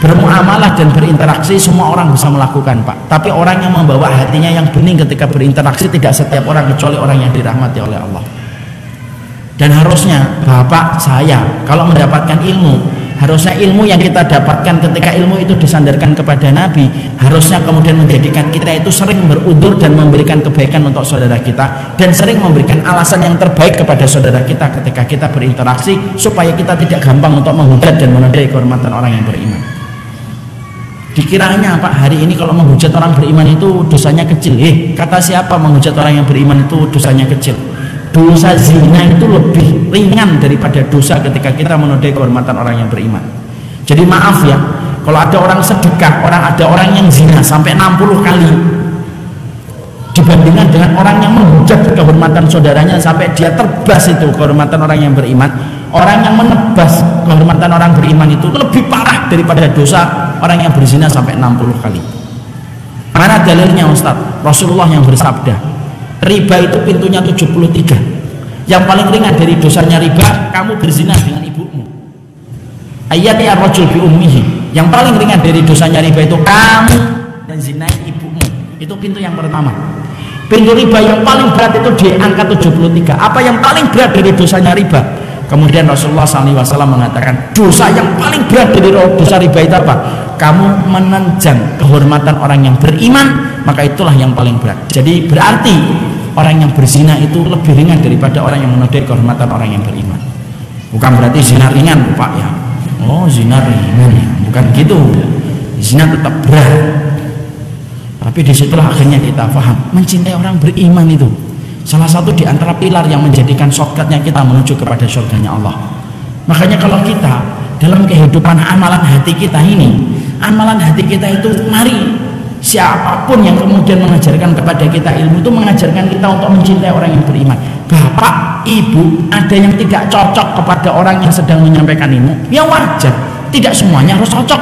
bermuamalah dan berinteraksi semua orang bisa melakukan Pak, tapi orang yang membawa hatinya yang bening ketika berinteraksi tidak setiap orang, kecuali orang yang dirahmati oleh Allah. Dan harusnya Bapak saya kalau mendapatkan ilmu, harusnya ilmu yang kita dapatkan ketika ilmu itu disandarkan kepada Nabi, harusnya kemudian menjadikan kita itu sering berudzur dan memberikan kebaikan untuk saudara kita, dan sering memberikan alasan yang terbaik kepada saudara kita ketika kita berinteraksi, supaya kita tidak gampang untuk menghujat dan menodai kehormatan orang yang beriman. Dikiranya Pak hari ini kalau menghujat orang beriman itu dosanya kecil. Kata siapa menghujat orang yang beriman itu dosanya kecil? Dosa zina itu lebih ringan daripada dosa ketika kita menodai kehormatan orang yang beriman. Jadi maaf ya, kalau ada orang sedekah, ada orang yang zina sampai 60 kali, dibandingkan dengan orang yang menghujat kehormatan saudaranya sampai dia terbas itu kehormatan orang yang beriman. Orang yang menebas kehormatan orang beriman itu lebih parah daripada dosa orang yang berzina sampai 60 kali. Mana dalilnya Ustaz? Rasulullah yang bersabda, riba itu pintunya 73. Yang paling ringan dari dosanya riba, kamu berzina dengan ibumu. Ayati ar-rajul bi ummihi. Yang paling ringan dari dosanya riba itu kamu menzinai ibumu. Itu pintu yang pertama. Pintu riba yang paling berat itu di angka 73. Apa yang paling berat dari dosanya riba? Kemudian Rasulullah SAW mengatakan, dosa yang paling berat dari dosa riba itu apa? Kamu menenjang kehormatan orang yang beriman, maka itulah yang paling berat. Jadi berarti orang yang berzina itu lebih ringan daripada orang yang menodai kehormatan orang yang beriman. Bukan berarti zina ringan Pak ya. Oh zina ringan ya, bukan gitu. Zina tetap berat. Tapi disitulah akhirnya kita paham, mencintai orang beriman itu salah satu di antara pilar yang menjadikan shortcutnya kita menuju kepada surganya Allah. Makanya kalau kita dalam kehidupan amalan hati kita ini, amalan hati kita itu, mari siapapun yang kemudian mengajarkan kepada kita ilmu itu mengajarkan kita untuk mencintai orang yang beriman. Bapak, ibu, ada yang tidak cocok kepada orang yang sedang menyampaikan ilmu, ya wajar, tidak semuanya harus cocok.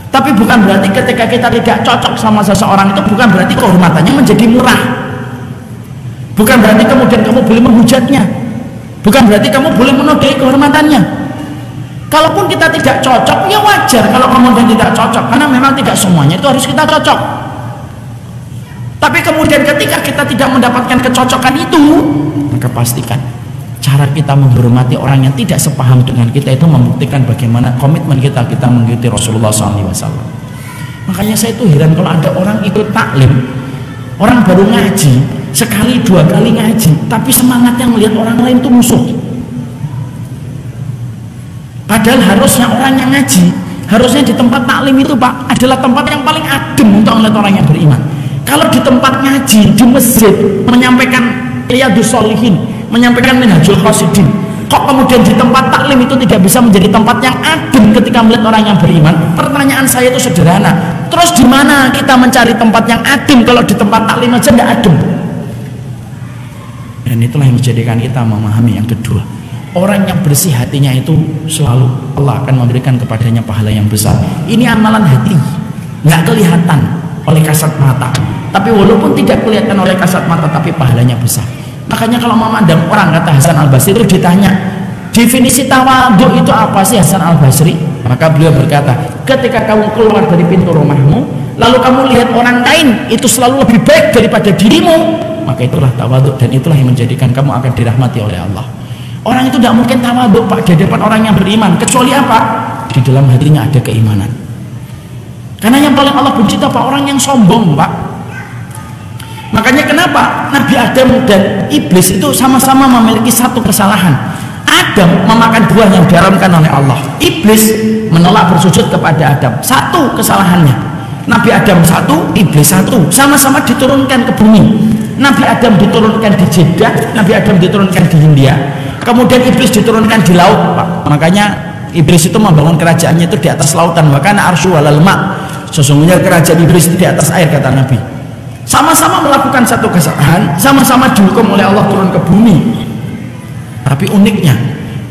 Tapi bukan berarti ketika kita tidak cocok sama seseorang itu bukan berarti kehormatannya menjadi murah. Bukan berarti kemudian kamu boleh menghujatnya, bukan berarti kamu boleh menodai kehormatannya. Kalaupun kita tidak cocok, ya wajar kalau kemudian tidak cocok, karena memang tidak semuanya itu harus kita cocok. Tapi kemudian ketika kita tidak mendapatkan kecocokan itu, maka pastikan cara kita menghormati orang yang tidak sepaham dengan kita itu membuktikan bagaimana komitmen kita mengikuti Rasulullah SAW. Makanya saya itu heran kalau ada orang ikut taklim, orang baru ngaji sekali 2 kali ngaji, tapi semangatnya melihat orang lain itu musuh. Padahal harusnya orang yang ngaji, harusnya di tempat taklim itu Pak adalah tempat yang paling adem untuk melihat orang yang beriman. Kalau di tempat ngaji, di masjid menyampaikan Riyadhus Shalihin, menyampaikan Minhajul Qasidin, kok kemudian di tempat taklim itu tidak bisa menjadi tempat yang adem ketika melihat orang yang beriman? Pertanyaan saya itu sederhana. Terus di mana kita mencari tempat yang adem kalau di tempat taklim aja tidak adem? Dan itulah yang menjadikan kita memahami yang kedua. Orang yang bersih hatinya itu selalu Allah akan memberikan kepadanya pahala yang besar. Ini amalan hati, nggak kelihatan oleh kasat mata. Tapi walaupun tidak kelihatan oleh kasat mata, tapi pahalanya besar. Makanya kalau memandang orang, kata Hasan Al-Basri itu ditanya, definisi tawadhu itu apa sih Hasan Al-Basri? Maka beliau berkata, ketika kamu keluar dari pintu rumahmu, lalu kamu lihat orang lain itu selalu lebih baik daripada dirimu, maka itulah tawadhu, dan itulah yang menjadikan kamu akan dirahmati oleh Allah. Orang itu tidak mungkin tawadhu Pak di depan orang yang beriman, kecuali apa? Di dalam hatinya ada keimanan. Karena yang paling Allah benci Pak orang yang sombong Pak. Makanya kenapa Nabi Adam dan Iblis itu sama-sama memiliki satu kesalahan. Adam memakan buah yang diharamkan oleh Allah. Iblis menolak bersujud kepada Adam. Satu kesalahannya. Nabi Adam satu, Iblis satu. Sama-sama diturunkan ke bumi. Nabi Adam diturunkan di Jeddah, Nabi Adam diturunkan di India. Kemudian Iblis diturunkan di laut Pak. Makanya Iblis itu membangun kerajaannya itu di atas lautan. Makanya arsyu walal ma. Sesungguhnya kerajaan Iblis itu di atas air, kata Nabi. Sama-sama melakukan satu kesalahan, sama-sama dihukum oleh Allah turun ke bumi. Tapi uniknya,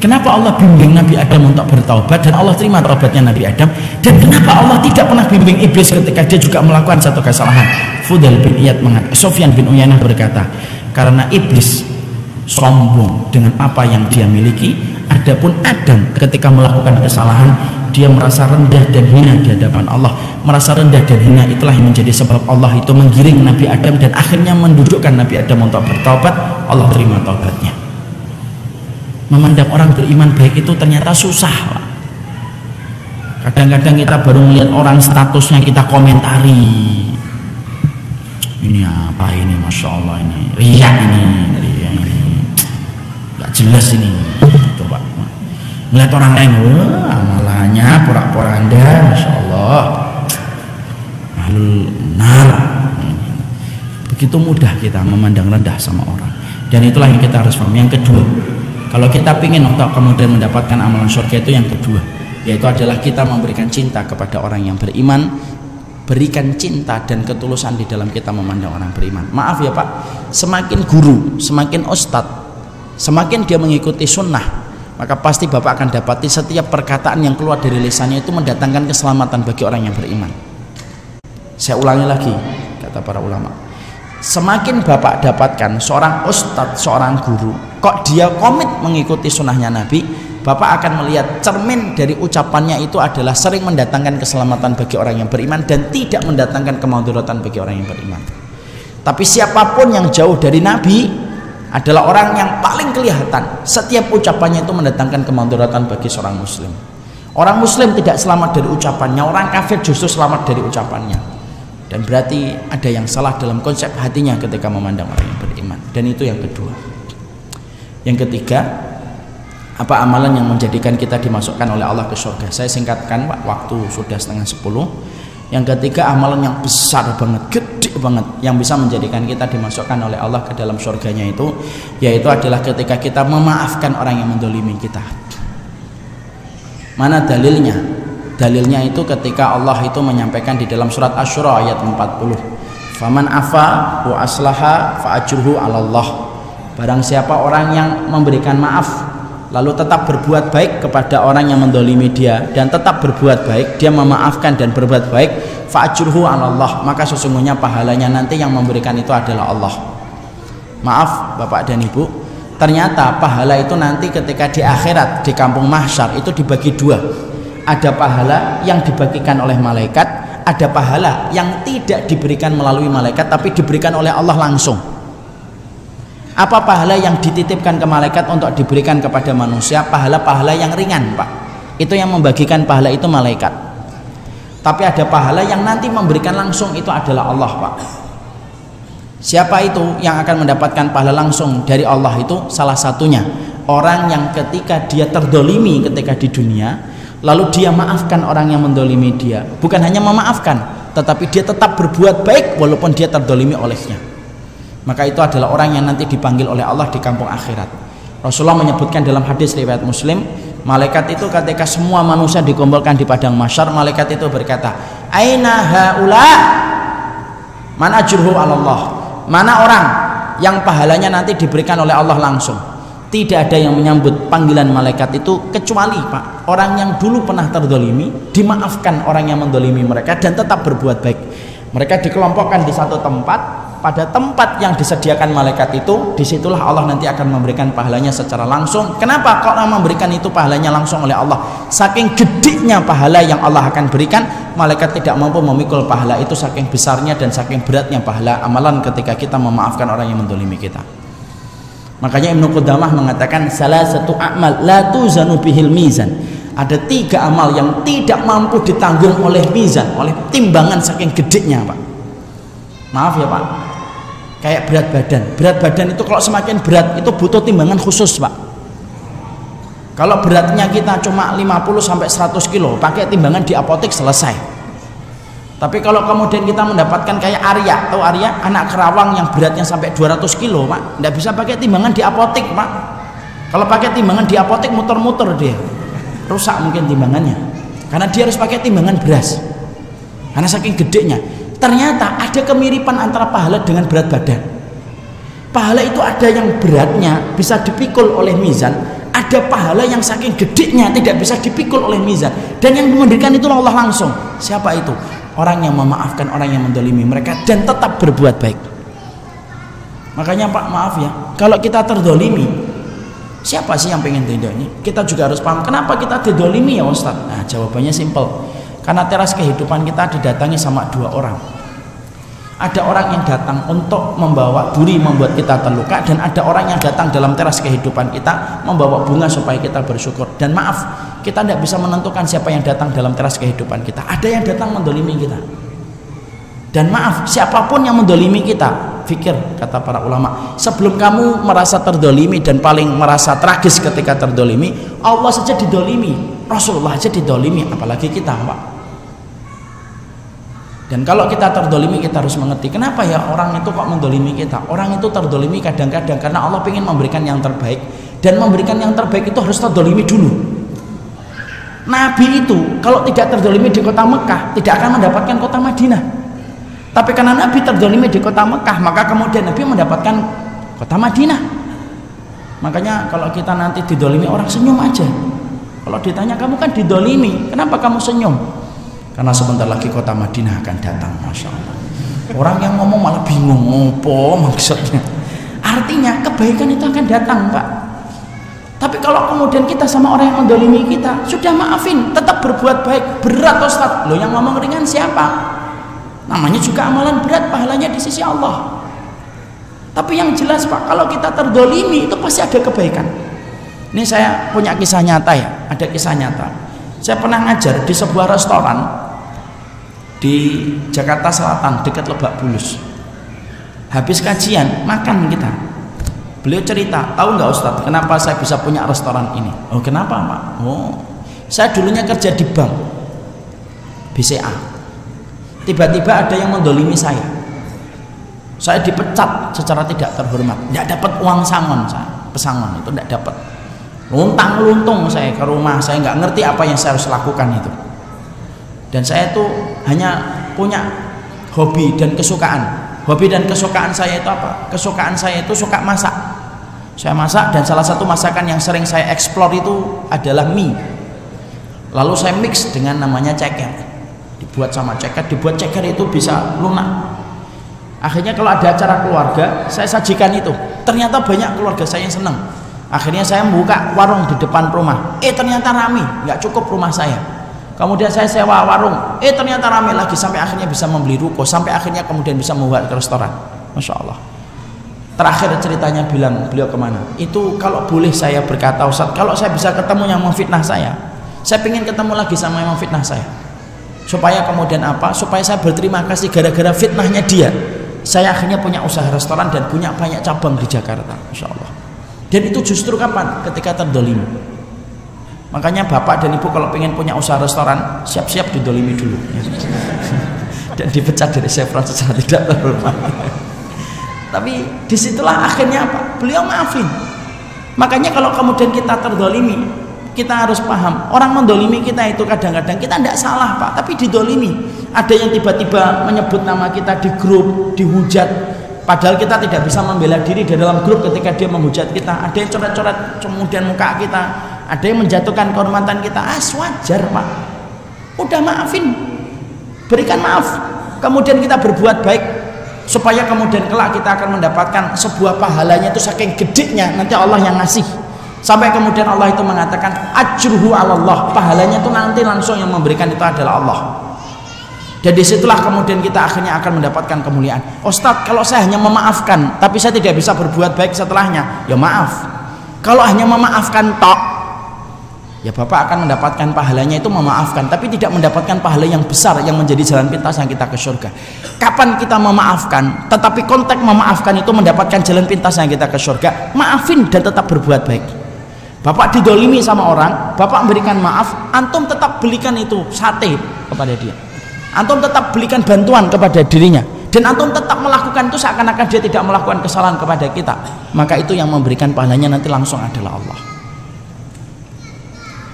kenapa Allah bimbing Nabi Adam untuk bertaubat dan Allah terima taubatnya Nabi Adam, dan kenapa Allah tidak pernah bimbing Iblis ketika dia juga melakukan satu kesalahan? Fudail bin Iyad mengatakan, Sufyan bin Uyainah berkata, karena Iblis sombong dengan apa yang dia miliki, adapun Adam ketika melakukan kesalahan dia merasa rendah dan hina di hadapan Allah. Merasa rendah dan hina itulah yang menjadi sebab Allah itu menggiring Nabi Adam dan akhirnya mendudukkan Nabi Adam untuk bertaubat. Allah terima taubatnya. Memandang orang beriman baik itu ternyata susah Pak. Kadang-kadang kita baru melihat orang statusnya kita komentari, ini apa ini, Masya Allah ini riak ini gak jelas ini. Coba melihat orang lain, amalannya porak-poranda, Masya Allah, ahlul nar. Begitu mudah kita memandang rendah sama orang, dan itulah yang kita harus paham. Yang kedua, kalau kita ingin untuk kemudian mendapatkan amalan surga, itu yang kedua, yaitu adalah kita memberikan cinta kepada orang yang beriman. Berikan cinta dan ketulusan di dalam kita memandang orang beriman. Maaf ya Pak, semakin guru, semakin ustadz, semakin dia mengikuti sunnah, maka pasti Bapak akan dapati setiap perkataan yang keluar dari lisannya itu mendatangkan keselamatan bagi orang yang beriman. Saya ulangi lagi, kata para ulama, semakin Bapak dapatkan seorang ustadz, seorang guru, kok dia komit mengikuti sunnahnya Nabi, Bapak akan melihat cermin dari ucapannya itu adalah sering mendatangkan keselamatan bagi orang yang beriman dan tidak mendatangkan kemaudharatan bagi orang yang beriman. Tapi siapapun yang jauh dari Nabi adalah orang yang paling kelihatan setiap ucapannya itu mendatangkan kemaudharatan bagi seorang muslim. Orang muslim tidak selamat dari ucapannya, orang kafir justru selamat dari ucapannya. Dan berarti ada yang salah dalam konsep hatinya ketika memandang orang yang beriman. Dan itu yang kedua. Yang ketiga, apa amalan yang menjadikan kita dimasukkan oleh Allah ke surga? Saya singkatkan Pak, waktu sudah 9:30. Yang ketiga, amalan yang besar banget, gede banget, yang bisa menjadikan kita dimasukkan oleh Allah ke dalam surganya itu, yaitu adalah ketika kita memaafkan orang yang mendolimi kita. Mana dalilnya? Dalilnya itu ketika Allah itu menyampaikan di dalam surat Asy-Syura ayat 40, faman afa wa aslaha fa ajruhu 'ala Allah. Barang siapa orang yang memberikan maaf lalu tetap berbuat baik kepada orang yang mendolimi dia, dan tetap berbuat baik, dia memaafkan dan berbuat baik, fa'ajruhu 'ala Allah, maka sesungguhnya pahalanya nanti yang memberikan itu adalah Allah. Maaf Bapak dan Ibu, ternyata pahala itu nanti ketika di akhirat, di kampung mahsyar itu dibagi dua. Ada pahala yang dibagikan oleh malaikat, ada pahala yang tidak diberikan melalui malaikat tapi diberikan oleh Allah langsung. Apa pahala yang dititipkan ke malaikat untuk diberikan kepada manusia? Pahala-pahala yang ringan Pak, itu yang membagikan pahala itu malaikat. Tapi ada pahala yang nanti memberikan langsung, itu adalah Allah Pak. Siapa itu yang akan mendapatkan pahala langsung dari Allah itu? Salah satunya orang yang ketika dia terdolimi ketika di dunia, lalu dia maafkan orang yang mendolimi dia. Bukan hanya memaafkan, tetapi dia tetap berbuat baik walaupun dia terdolimi olehnya. Maka itu adalah orang yang nanti dipanggil oleh Allah di kampung akhirat. Rasulullah menyebutkan dalam hadis riwayat Muslim, malaikat itu ketika semua manusia dikumpulkan di padang mahsyar, malaikat itu berkata, aina haula man ajruhu 'ala Allah. Mana orang yang pahalanya nanti diberikan oleh Allah langsung. Tidak ada yang menyambut panggilan malaikat itu kecuali Pak, orang yang dulu pernah terdolimi, dimaafkan orang yang mendolimi mereka dan tetap berbuat baik. Mereka dikelompokkan di satu tempat. Pada tempat yang disediakan malaikat itu, disitulah Allah nanti akan memberikan pahalanya secara langsung. Kenapa kok memberikan itu pahalanya langsung oleh Allah? Saking gedenya pahala yang Allah akan berikan, malaikat tidak mampu memikul pahala itu, saking besarnya dan saking beratnya pahala amalan ketika kita memaafkan orang yang mendolimi kita. Makanya Ibnu Qudamah mengatakan salah satu amal la tuzanu bihil mizan. Ada 3 amal yang tidak mampu ditanggung oleh mizan, oleh timbangan saking gedenya Pak. Maaf ya Pak, kayak berat badan. Berat badan itu kalau semakin berat itu butuh timbangan khusus Pak. Kalau beratnya kita cuma 50 sampai 100 kilo, pakai timbangan di apotek selesai. Tapi kalau kemudian kita mendapatkan kayak Arya, tahu Arya, anak Kerawang yang beratnya sampai 200 kilo Pak, tidak bisa pakai timbangan di apotek Pak. Kalau pakai timbangan di apotek muter-muter dia, rusak mungkin timbangannya, karena dia harus pakai timbangan beras, karena saking gedenya. Ternyata ada kemiripan antara pahala dengan berat badan. Pahala itu ada yang beratnya bisa dipikul oleh mizan, ada pahala yang saking gedenya tidak bisa dipikul oleh mizan, dan yang memberikan itu Allah langsung. Siapa itu? Orang yang memaafkan orang yang mendolimi mereka dan tetap berbuat baik. Makanya Pak, maaf ya, kalau kita terdolimi, siapa sih yang pengen didolimi? Kita juga harus paham kenapa kita didolimi ya Ustaz. Nah, jawabannya simpel, karena teras kehidupan kita didatangi sama 2 orang. Ada orang yang datang untuk membawa duri membuat kita terluka, dan ada orang yang datang dalam teras kehidupan kita membawa bunga supaya kita bersyukur. Dan maaf, kita tidak bisa menentukan siapa yang datang dalam teras kehidupan kita. Ada yang datang mendolimi kita. Dan maaf, siapapun yang mendolimi kita, fikir kata para ulama, sebelum kamu merasa terdolimi dan paling merasa tragis ketika terdolimi, Allah saja didolimi, Rasulullah saja didolimi, apalagi kita Pak. Dan kalau kita terdolimi, kita harus mengerti kenapa ya orang itu kok mendolimi kita. Orang itu terdolimi kadang-kadang karena Allah ingin memberikan yang terbaik, dan memberikan yang terbaik itu harus terdolimi dulu. Nabi itu kalau tidak terdolimi di kota Mekah tidak akan mendapatkan kota Madinah. Tapi karena Nabi terdolimi di kota Mekah, maka kemudian Nabi mendapatkan kota Madinah. Makanya kalau kita nanti didolimi orang, senyum aja. Kalau ditanya kamu kan didolimi, kenapa kamu senyum? Karena sebentar lagi kota Madinah akan datang. Masya Allah. Orang yang ngomong malah bingung apa maksudnya. Artinya kebaikan itu akan datang Pak. Tapi kalau kemudian kita sama orang yang mendolimi kita, sudah maafin, tetap berbuat baik. Berat Ustaz. Loh, yang ngomong ringan siapa? Namanya juga amalan berat, pahalanya di sisi Allah. Tapi yang jelas Pak, kalau kita terdolimi itu pasti ada kebaikan. Ini saya punya kisah nyata ya, ada kisah nyata. Saya pernah ngajar di sebuah restoran di Jakarta Selatan dekat Lebak Bulus. Habis kajian makan kita, beliau cerita, tahu nggak Ustadz kenapa saya bisa punya restoran ini? Oh kenapa Pak? Oh saya dulunya kerja di bank BCA, tiba-tiba ada yang mendolimi saya dipecat secara tidak terhormat, tidak dapat uang sangon, pesangon itu tidak dapat, luntang-luntung saya ke rumah, saya nggak ngerti apa yang saya harus lakukan itu. Dan saya tuh hanya punya hobi dan kesukaan. Hobi dan kesukaan saya itu apa? Kesukaan saya itu suka masak. Saya masak, dan salah satu masakan yang sering saya eksplor itu adalah mie. Lalu saya mix dengan namanya ceker. Dibuat sama ceker, dibuat ceker itu bisa lunak. Akhirnya kalau ada acara keluarga, saya sajikan itu. Ternyata banyak keluarga saya yang senang. Akhirnya saya membuka warung di depan rumah. Ternyata rame, nggak cukup rumah saya. Kemudian saya sewa warung, ternyata ramai lagi, sampai akhirnya bisa membeli ruko, sampai akhirnya kemudian bisa membuat ke restoran. Masya Allah. Terakhir ceritanya bilang beliau kemana? Itu kalau boleh saya berkata Ustaz, kalau saya bisa ketemu yang memfitnah saya ingin ketemu lagi sama yang memfitnah saya. Supaya kemudian apa? Supaya saya berterima kasih gara-gara fitnahnya dia, saya akhirnya punya usaha restoran dan punya banyak cabang di Jakarta. Masya Allah. Dan itu justru kapan? Ketika terdolimi. Makanya bapak dan ibu kalau pengen punya usaha restoran, siap-siap didolimi dulu dan dipecat dari Chevron secara tidak terhormat. Tapi disitulah akhirnya apa? Beliau maafin. Makanya kalau kemudian kita terdolimi, kita harus paham, orang mendolimi kita itu kadang-kadang kita tidak salah Pak, tapi didolimi. Ada yang tiba-tiba menyebut nama kita di grup, dihujat, padahal kita tidak bisa membela diri di dalam grup ketika dia menghujat kita. Ada yang coret-coret kemudian muka kita, ada yang menjatuhkan kehormatan kita. Wajar Pak, udah maafin, berikan maaf, kemudian kita berbuat baik, supaya kemudian kelak kita akan mendapatkan sebuah pahalanya itu saking gedenya, nanti Allah yang ngasih. Sampai kemudian Allah itu mengatakan ajruhu 'ala Allah, pahalanya itu nanti langsung yang memberikan itu adalah Allah. Dan disitulah kemudian kita akhirnya akan mendapatkan kemuliaan. Ustadz, kalau saya hanya memaafkan tapi saya tidak bisa berbuat baik setelahnya, ya maaf. Kalau hanya memaafkan tok, ya Bapak akan mendapatkan pahalanya itu memaafkan, tapi tidak mendapatkan pahala yang besar yang menjadi jalan pintas yang kita ke surga. Kapan kita memaafkan tetapi konteks memaafkan itu mendapatkan jalan pintas yang kita ke surga, maafin dan tetap berbuat baik. Bapak didolimi sama orang, Bapak memberikan maaf, antum tetap belikan itu sate kepada dia, antum tetap belikan bantuan kepada dirinya, dan antum tetap melakukan itu seakan-akan dia tidak melakukan kesalahan kepada kita, maka itu yang memberikan pahalanya nanti langsung adalah Allah.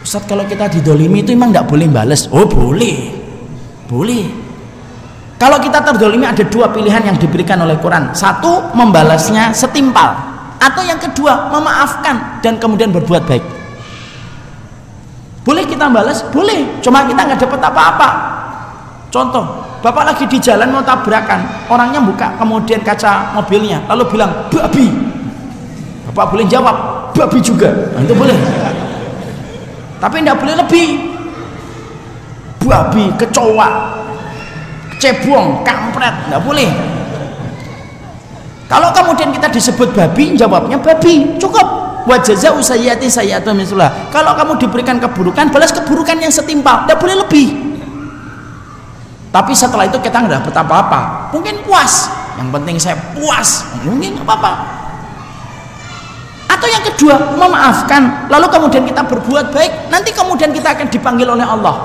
Ustaz, kalau kita didolimi itu memang tidak boleh balas? Oh boleh, boleh. Kalau kita terdolimi ada dua pilihan yang diberikan oleh Quran. Satu, membalasnya setimpal, atau yang kedua, memaafkan dan kemudian berbuat baik. Boleh kita balas? Boleh, cuma kita nggak dapat apa-apa. Contoh, Bapak lagi di jalan mau tabrakan, orangnya buka kemudian kaca mobilnya lalu bilang babi, Bapak boleh jawab babi juga, nah, itu boleh. Tapi tidak boleh lebih. Babi, kecoa, cebong, kampret, tidak boleh. Kalau kemudian kita disebut babi, jawabnya babi, cukup. Wa jazaa'u sayyi'atin sayyi'atun mithluha. Kalau kamu diberikan keburukan, balas keburukan yang setimpal, tidak boleh lebih. Tapi setelah itu kita nggak dapat apa-apa, mungkin puas, yang penting saya puas, mungkin nggak apa-apa. Atau yang kedua, memaafkan lalu kemudian kita berbuat baik, nanti kemudian kita akan dipanggil oleh Allah,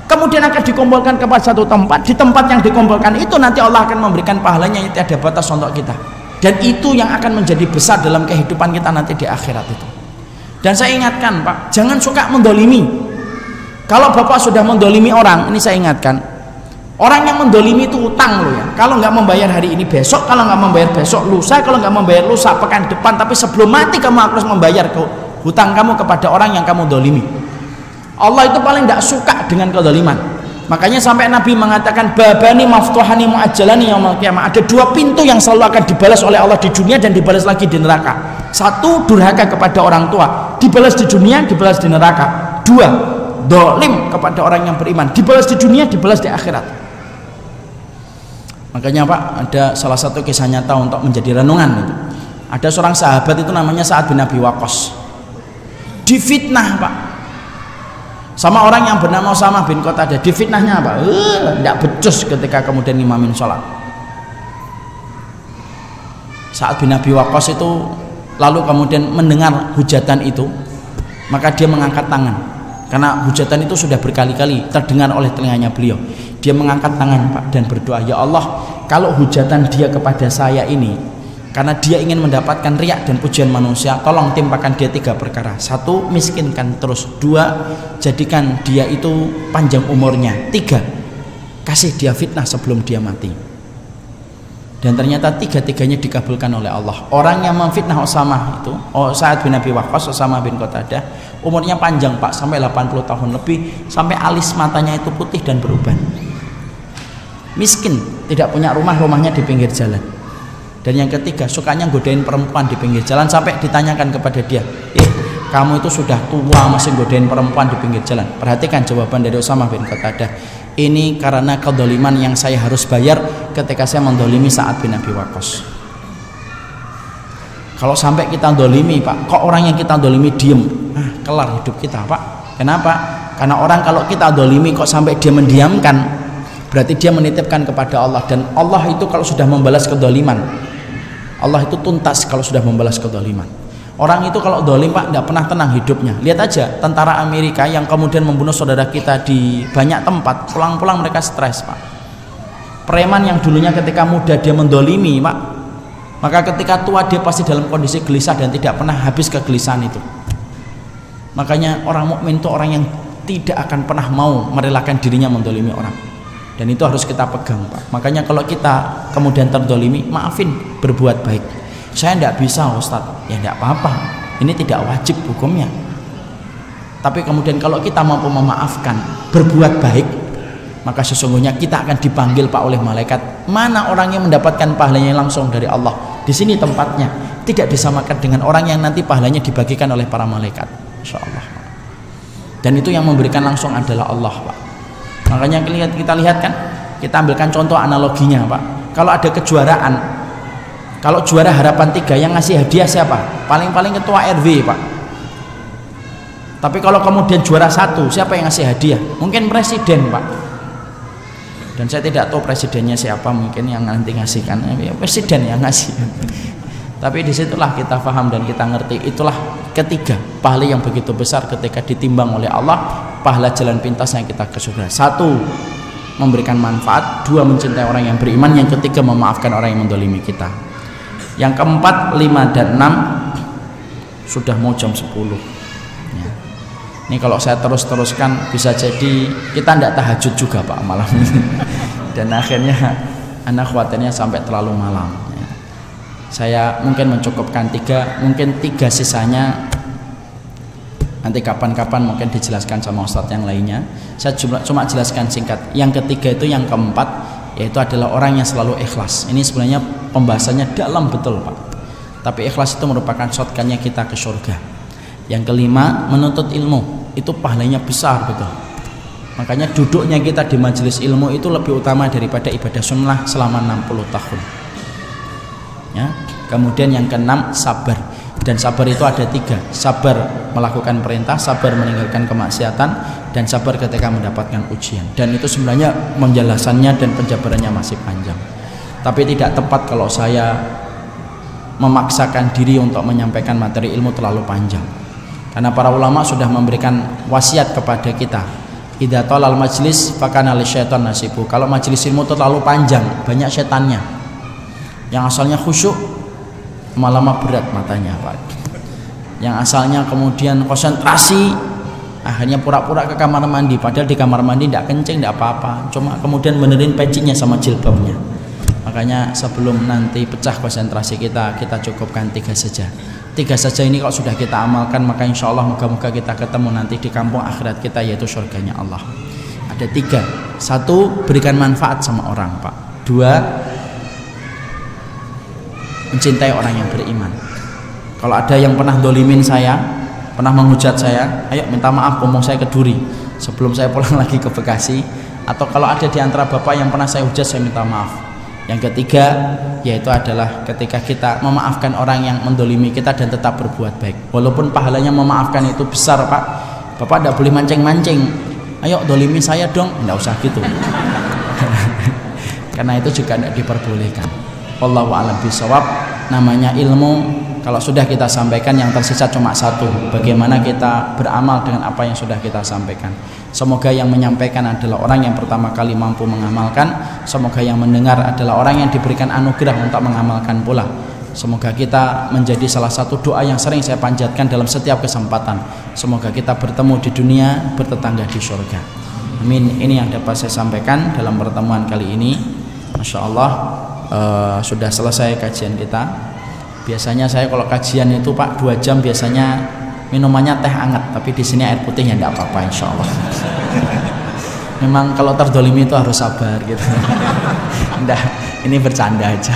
kemudian akan dikumpulkan kepada satu tempat. Di tempat yang dikumpulkan itu nanti Allah akan memberikan pahalanya yang tidak ada batas untuk kita, dan itu yang akan menjadi besar dalam kehidupan kita nanti di akhirat itu. Dan saya ingatkan Pak, jangan suka mendolimi. Kalau Bapak sudah mendolimi orang, ini saya ingatkan, orang yang mendolimi itu utang loh ya. Kalau nggak membayar hari ini besok, kalau nggak membayar besok lusa, kalau nggak membayar lusa pekan depan, tapi sebelum mati kamu harus membayar hutang kamu kepada orang yang kamu dolimi. Allah itu paling tidak suka dengan kedoliman. Makanya sampai Nabi mengatakan babani maftuhani muajjalani yaumil qiyamah, ada dua pintu yang selalu akan dibalas oleh Allah di dunia dan dibalas lagi di neraka. Satu, durhaka kepada orang tua, dibalas di dunia, dibalas di neraka. Dua, dolim kepada orang yang beriman, dibalas di dunia, dibalas di akhirat. Makanya Pak, ada salah satu kisah nyata untuk menjadi renungan. Ada seorang sahabat itu namanya Sa'ad bin Abi Waqqas, difitnah Pak sama orang yang bernama Usamah bin Qatadah. Difitnahnya apa? Tidak becus ketika kemudian imamin sholat. Sa'ad bin Abi Waqqas itu lalu kemudian mendengar hujatan itu, maka dia mengangkat tangan, karena hujatan itu sudah berkali-kali terdengar oleh telinganya beliau. Dia mengangkat tangan Pak dan berdoa, ya Allah, kalau hujatan dia kepada saya ini karena dia ingin mendapatkan riak dan pujian manusia, tolong timpakan dia 3 perkara. 1, miskinkan terus. 2, jadikan dia itu panjang umurnya. 3, kasih dia fitnah sebelum dia mati. Dan ternyata 3-tiganya dikabulkan oleh Allah. Orang yang memfitnah Usamah itu, Sa'ad bin Abi Waqqas, Usamah bin Qatadah, umurnya panjang Pak, sampai 80 tahun lebih, sampai alis matanya itu putih dan beruban. Miskin, tidak punya rumah, rumahnya di pinggir jalan. Dan yang ketiga, sukanya godain perempuan di pinggir jalan, sampai ditanyakan kepada dia, kamu itu sudah tua masih godain perempuan di pinggir jalan. Perhatikan jawaban dari Usamah bin Qatadah, ini karena kedoliman yang saya harus bayar ketika saya mendolimi Sa'ad bin Abi Waqqas. Kalau sampai kita dolimi Pak, kok orang yang kita dolimi diem, kelar hidup kita Pak. Kenapa? Karena orang kalau kita dolimi kok sampai dia mendiamkan, berarti dia menitipkan kepada Allah. Dan Allah itu kalau sudah membalas kedoliman, Allah itu tuntas kalau sudah membalas kedoliman. Orang itu kalau dolim Pak tidak pernah tenang hidupnya. Lihat aja tentara Amerika yang kemudian membunuh saudara kita di banyak tempat, pulang-pulang mereka stres Pak. Preman yang dulunya ketika muda dia mendolimi Pak, maka ketika tua dia pasti dalam kondisi gelisah dan tidak pernah habis kegelisahan itu. Makanya orang mukmin itu orang yang tidak akan pernah mau merelakan dirinya mendolimi orang, dan itu harus kita pegang Pak. Makanya kalau kita kemudian terdolimi, maafin, berbuat baik. Saya tidak bisa Ustadz, ya tidak apa-apa, ini tidak wajib hukumnya. Tapi kemudian kalau kita mampu memaafkan, berbuat baik, maka sesungguhnya kita akan dipanggil Pak oleh malaikat. Mana orang yang mendapatkan pahalanya langsung dari Allah? Di sini tempatnya, tidak disamakan dengan orang yang nanti pahalanya dibagikan oleh para malaikat, insya Allah. Dan itu yang memberikan langsung adalah Allah Pak. Makanya kita lihat kan, kita ambilkan contoh analoginya Pak. Kalau ada kejuaraan, kalau juara harapan 3 yang ngasih hadiah siapa? Paling-paling ketua RW Pak. Tapi kalau kemudian juara 1, siapa yang ngasih hadiah? Mungkin presiden Pak. Dan saya tidak tahu presidennya siapa, mungkin yang nanti ngasihkan ya, presiden yang ngasih. Tapi disitulah kita paham dan kita ngerti, itulah ketiga pahala yang begitu besar ketika ditimbang oleh Allah, pahala jalan pintas yang kita ke surga. 1, memberikan manfaat. 2, mencintai orang yang beriman. Yang ketiga, memaafkan orang yang mendolimi kita. Yang keempat, 5 dan 6 sudah mau jam 10 ya. Ini kalau saya teruskan bisa jadi kita tidak tahajud juga Pak malam ini. Dan akhirnya anak khawatirnya sampai terlalu malam ya. Saya mungkin mencukupkan 3, mungkin 3 sisanya nanti kapan-kapan mungkin dijelaskan sama Ustadz yang lainnya. Saya cuma jelaskan singkat. Yang ketiga itu, yang keempat, yaitu adalah orang yang selalu ikhlas. Ini sebenarnya pembahasannya dalam betul Pak, tapi ikhlas itu merupakan shortcutnya kita ke surga. Yang kelima, menuntut ilmu, itu pahalanya besar betul. Makanya duduknya kita di majelis ilmu itu lebih utama daripada ibadah sunnah selama 60 tahun ya. Kemudian yang keenam, sabar. Dan sabar itu ada 3, sabar melakukan perintah, sabar meninggalkan kemaksiatan, dan sabar ketika mendapatkan ujian. Dan itu sebenarnya penjelasannya dan penjabarannya masih panjang, tapi tidak tepat kalau saya memaksakan diri untuk menyampaikan materi ilmu terlalu panjang, karena para ulama sudah memberikan wasiat kepada kita, idza talal majlis fakana lisyaitan nasibu. Kalau majelis ilmu terlalu panjang, banyak setannya. Yang asalnya khusyuk malah berat matanya Pak. Yang asalnya kemudian konsentrasi, akhirnya pura-pura ke kamar mandi, padahal di kamar mandi tidak kencing, tidak apa-apa, cuma kemudian benerin pecinya sama jilbabnya. Makanya sebelum nanti pecah konsentrasi kita cukupkan 3 saja. 3 saja ini kalau sudah kita amalkan, maka insya Allah moga-moga kita ketemu nanti di kampung akhirat kita, yaitu surganya Allah. Ada 3. 1, berikan manfaat sama orang Pak. 2, mencintai orang yang beriman. Kalau ada yang pernah dolimin saya, pernah menghujat saya, ayo minta maaf, ngomong saya ke Duri sebelum saya pulang lagi ke Bekasi. Atau kalau ada di antara bapak yang pernah saya hujat, saya minta maaf. Yang ketiga, yaitu adalah ketika kita memaafkan orang yang mendolimi kita dan tetap berbuat baik, walaupun pahalanya memaafkan itu besar Pak. Bapak tidak boleh mancing-mancing, ayo dolimi saya dong, tidak usah gitu. Karena itu juga tidak diperbolehkan. Wallahu a'lam bishawab. Namanya ilmu, kalau sudah kita sampaikan, yang tersisa cuma 1, bagaimana kita beramal dengan apa yang sudah kita sampaikan. Semoga yang menyampaikan adalah orang yang pertama kali mampu mengamalkan. Semoga yang mendengar adalah orang yang diberikan anugerah untuk mengamalkan pula. Semoga kita menjadi salah satu doa yang sering saya panjatkan dalam setiap kesempatan. Semoga kita bertemu di dunia, bertetangga di surga. Amin. Ini yang dapat saya sampaikan dalam pertemuan kali ini. Masya Allah. Sudah selesai kajian kita. Biasanya saya kalau kajian itu Pak 2 jam biasanya minumannya teh hangat, tapi di sini air putih ya tidak apa-apa insya Allah. Memang kalau terdolimi itu harus sabar gitu. Nggak, ini bercanda aja.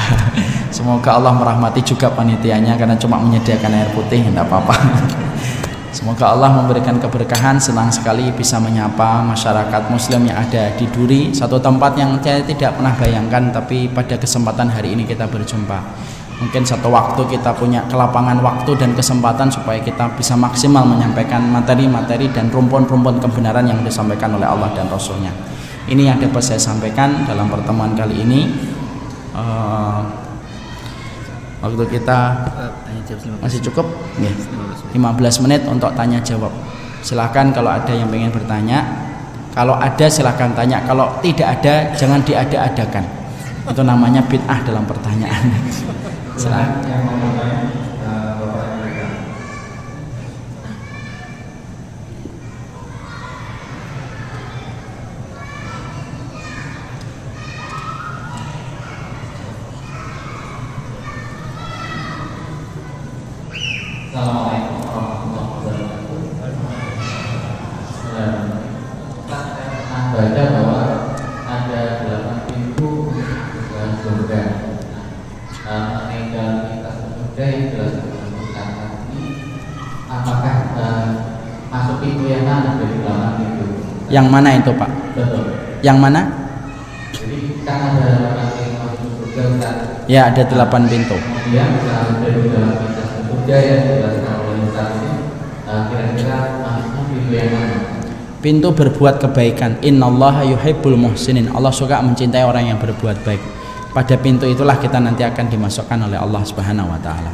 Semoga Allah merahmati juga panitianya karena cuma menyediakan air putih, tidak apa-apa. Semoga Allah memberikan keberkahan. Senang sekali bisa menyapa masyarakat muslim yang ada di Duri, satu tempat yang saya tidak pernah bayangkan, tapi pada kesempatan hari ini kita berjumpa. Mungkin satu waktu kita punya kelapangan waktu dan kesempatan supaya kita bisa maksimal menyampaikan materi-materi dan rumpun-rumpun kebenaran yang disampaikan oleh Allah dan Rasulnya. Ini yang dapat saya sampaikan dalam pertemuan kali ini. Waktu kita masih cukup? Ya. 15 menit untuk tanya jawab. Silahkan kalau ada yang pengen bertanya. Kalau ada silahkan tanya. Kalau tidak ada jangan diada-adakan. Itu namanya bid'ah dalam pertanyaan. Silahkan. Assalamualaikum warahmatullahi wabarakatuh. Saya pernah baca bahwa ada 8 pintu ke surga. Mengenai dalam kitab surga yang dijelaskan tadi, apakah masuk pintu yang mana dari 8 pintu? Yang mana itu Pak? Betul. Yang mana? Jadi kan ada 8 pintu masuk surga. Ya, ada 8 pintu. Kemudian dari dalam kitab surga yang dijelaskan oleh Ustaz ini, kira-kira masuknya pintu yang mana? Pintu berbuat kebaikan. Innallaha yuhibbul muhsinin. Allah suka mencintai orang yang berbuat baik. Pada pintu itulah kita nanti akan dimasukkan oleh Allah Subhanahu wa taala.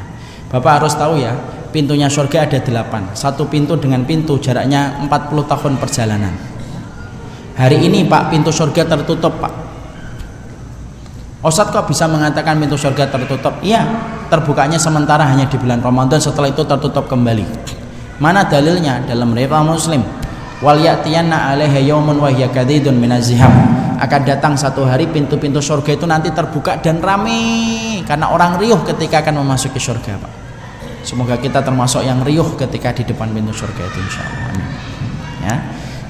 Bapak harus tahu ya, pintunya surga ada 8. Satu pintu dengan pintu jaraknya 40 tahun perjalanan. Hari ini Pak, pintu surga tertutup Pak. Ustadz kok bisa mengatakan pintu surga tertutup? Iya, terbukanya sementara hanya di bulan Ramadan, setelah itu tertutup kembali. Mana dalilnya? Dalam riwayat Muslim. Wal ya'tiyanna 'alaiha yaumun wa hiya kadidun minaz-ziham. Akan datang satu hari pintu-pintu surga itu nanti terbuka dan ramai karena orang riuh ketika akan memasuki surga, Pak. Semoga kita termasuk yang riuh ketika di depan pintu surga itu insyaallah. Ya.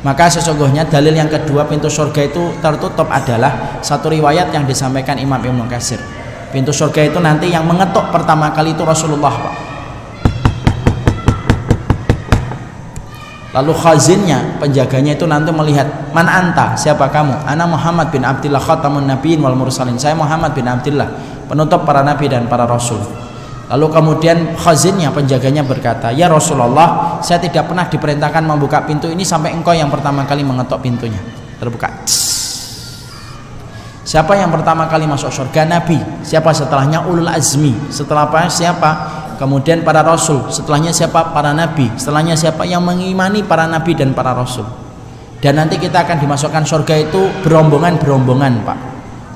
Maka sesungguhnya dalil yang kedua pintu surga itu tertutup adalah satu riwayat yang disampaikan Imam Ibnu Katsir. Pintu surga itu nanti yang mengetuk pertama kali itu Rasulullah, Pak. Lalu khazinnya, penjaganya itu nanti melihat, "Man anta? Siapa kamu?" "Ana Muhammad bin Abdillah khatamun nabiyyin wal mursalin." Saya Muhammad bin Abdillah, penutup para nabi dan para rasul. Lalu kemudian khazinnya, penjaganya berkata, "Ya Rasulullah, saya tidak pernah diperintahkan membuka pintu ini sampai engkau yang pertama kali mengetuk pintunya." Terbuka. Siapa yang pertama kali masuk surga? Nabi. Siapa setelahnya? Ulul azmi. Setelah apa? Siapa? Kemudian para rasul. Setelahnya siapa? Para nabi. Setelahnya siapa? Yang mengimani para nabi dan para rasul. Dan nanti kita akan dimasukkan surga itu berombongan-berombongan, Pak.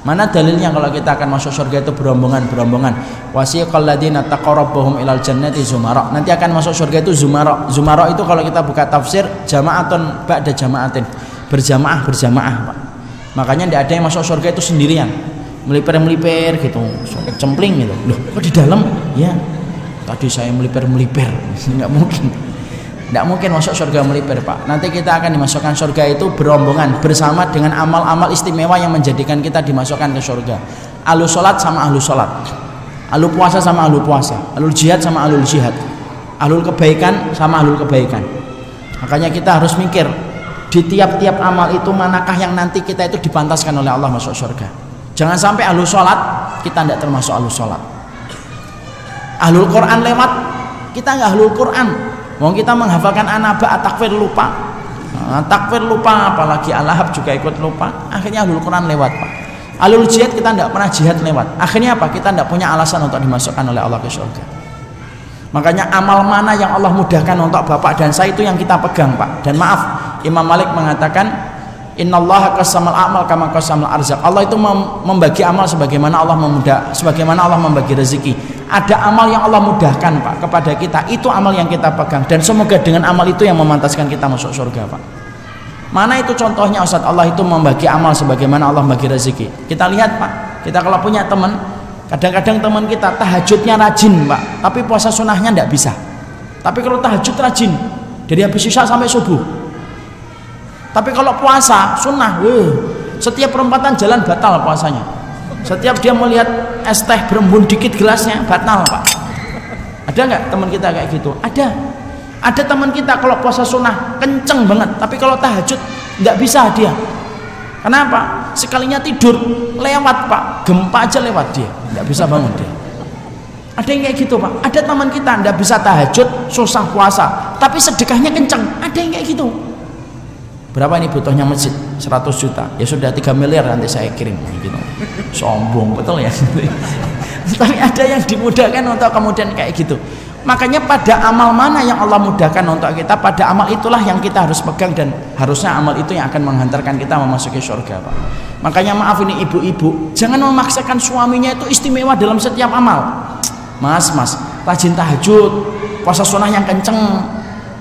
Mana dalilnya kalau kita akan masuk surga itu berombongan-berombongan? Wasiqal ladzina taqarrabuhum ilal jannati zumara. Nanti akan masuk surga itu zumara. Zumara itu kalau kita buka tafsir jama'atun ba'da jama'atin. Berjamaah-berjamaah, Pak. Makanya tidak ada yang masuk surga itu sendirian. Melipir-melipir gitu, cempling gitu. Loh, kok di dalam? Ya. Tadi saya melipir-melipir. Enggak mungkin. Tidak mungkin masuk surga melipir, Pak. Nanti kita akan dimasukkan surga itu berombongan bersama dengan amal-amal istimewa yang menjadikan kita dimasukkan ke surga. Ahlu sholat sama ahlu sholat, ahlu puasa sama ahlu puasa, ahlu jihad sama ahlu jihad, ahlu kebaikan sama ahlu kebaikan. Makanya kita harus mikir di tiap-tiap amal itu manakah yang nanti kita itu dipantaskan oleh Allah masuk surga. Jangan sampai ahlu sholat kita tidak termasuk ahlu sholat. Ahlul Quran lewat kita nggak ahlul Quran. Mau kita menghafalkan anaba takfir lupa, takfir lupa, apalagi al-lahab juga ikut lupa. Akhirnya ahlul Quran lewat, Pak. Ahlul jihad kita tidak pernah jihad lewat. Akhirnya apa? Kita tidak punya alasan untuk dimasukkan oleh Allah ke surga. Makanya amal mana yang Allah mudahkan untuk bapak dan saya itu yang kita pegang, Pak. Dan maaf, Imam Malik mengatakan, Innallaha qasamal a'mal kama qasamal arzaq. Allah itu membagi amal sebagaimana Allah membagi rezeki. Ada amal yang Allah mudahkan, Pak, kepada kita. Itu amal yang kita pegang dan semoga dengan amal itu yang memantaskan kita masuk surga, Pak. Mana itu contohnya, Ustaz? Allah itu membagi amal sebagaimana Allah membagi rezeki. Kita lihat, Pak. Kita kalau punya teman, kadang-kadang teman kita tahajudnya rajin, Pak, tapi puasa sunnahnya tidak bisa. Tapi kalau tahajud rajin dari habis isya sampai subuh. Tapi kalau puasa sunnah, setiap perempatan jalan batal puasanya. Setiap dia melihat es teh berembun dikit gelasnya batal, Pak. Ada nggak teman kita kayak gitu? Ada. Ada teman kita kalau puasa sunnah kenceng banget, tapi kalau tahajud nggak bisa dia. Kenapa? Sekalinya tidur lewat, Pak, gempa aja lewat dia, nggak bisa bangun dia. Ada yang kayak gitu, Pak. Ada teman kita nggak bisa tahajud, susah puasa, tapi sedekahnya kenceng. Ada yang kayak gitu. Berapa ini butuhnya masjid? 100 juta, ya sudah 3 miliar nanti saya kirim gitu. Sombong betul ya. Tapi ada yang dimudahkan untuk kemudian kayak gitu. Makanya pada amal mana yang Allah mudahkan untuk kita, pada amal itulah yang kita harus pegang, dan harusnya amal itu yang akan menghantarkan kita memasuki surga, Pak. Makanya maaf ini ibu-ibu, jangan memaksakan suaminya itu istimewa dalam setiap amal. Mas, rajin tahajud, puasa sunnah yang kenceng,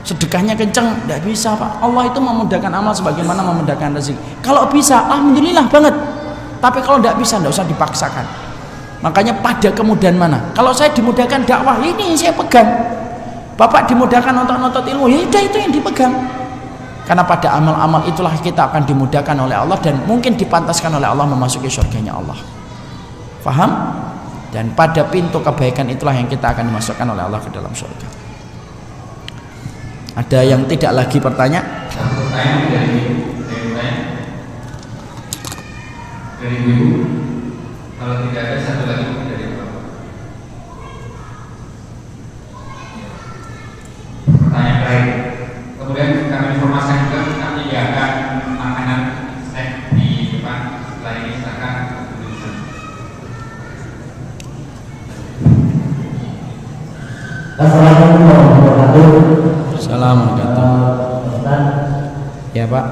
sedekahnya kenceng, tidak bisa, Pak. Allah itu memudahkan amal sebagaimana memudahkan rezeki. Kalau bisa, alhamdulillah banget. Tapi kalau tidak bisa, tidak usah dipaksakan. Makanya pada kemudahan mana? Kalau saya dimudahkan dakwah, ini yang saya pegang. Bapak dimudahkan untuk nonton ilmu, ya itu yang dipegang. Karena pada amal-amal itulah kita akan dimudahkan oleh Allah, dan mungkin dipantaskan oleh Allah memasuki surganya Allah. Faham? Dan pada pintu kebaikan itulah yang kita akan dimasukkan oleh Allah ke dalam surga. Ada yang tidak lagi pertanyaan? Pertanyaan dari ibu. Kalau tidak ada, satu lagi dari Bapak. Pertanyaan terakhir. Kemudian kami informasikan juga kita menyediakan makanan snack di depan. Setelah ini silakan tulisan. Assalamualaikum warahmatullahi wabarakatuh. Assalamualaikum. Ya Pak.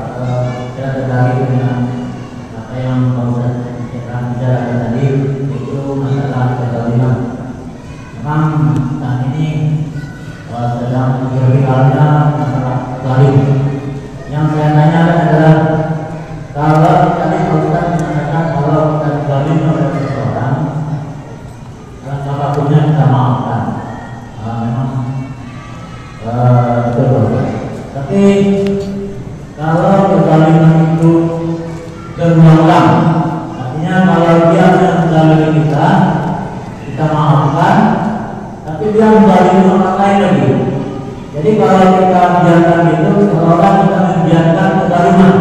Saya tertarik dengan apa yang Pak Ustaz bicarakan tadi, itu masalah kezaliman. Memang saat ini sedang viralnya masalah zalim. Yang saya tanyakan adalah, kalau tadi Pak Ustaz mengatakan kalau kita zalim oleh seseorang, apapun yang kita maafkan, memang betul. Tapi kalau kezaliman itu berulang, artinya kalau dia menzalimi kita maafkan, tapi dia menzalimi orang lain lagi. Jadi kalau kita biarkan itu, seolah kita membiarkan kezaliman.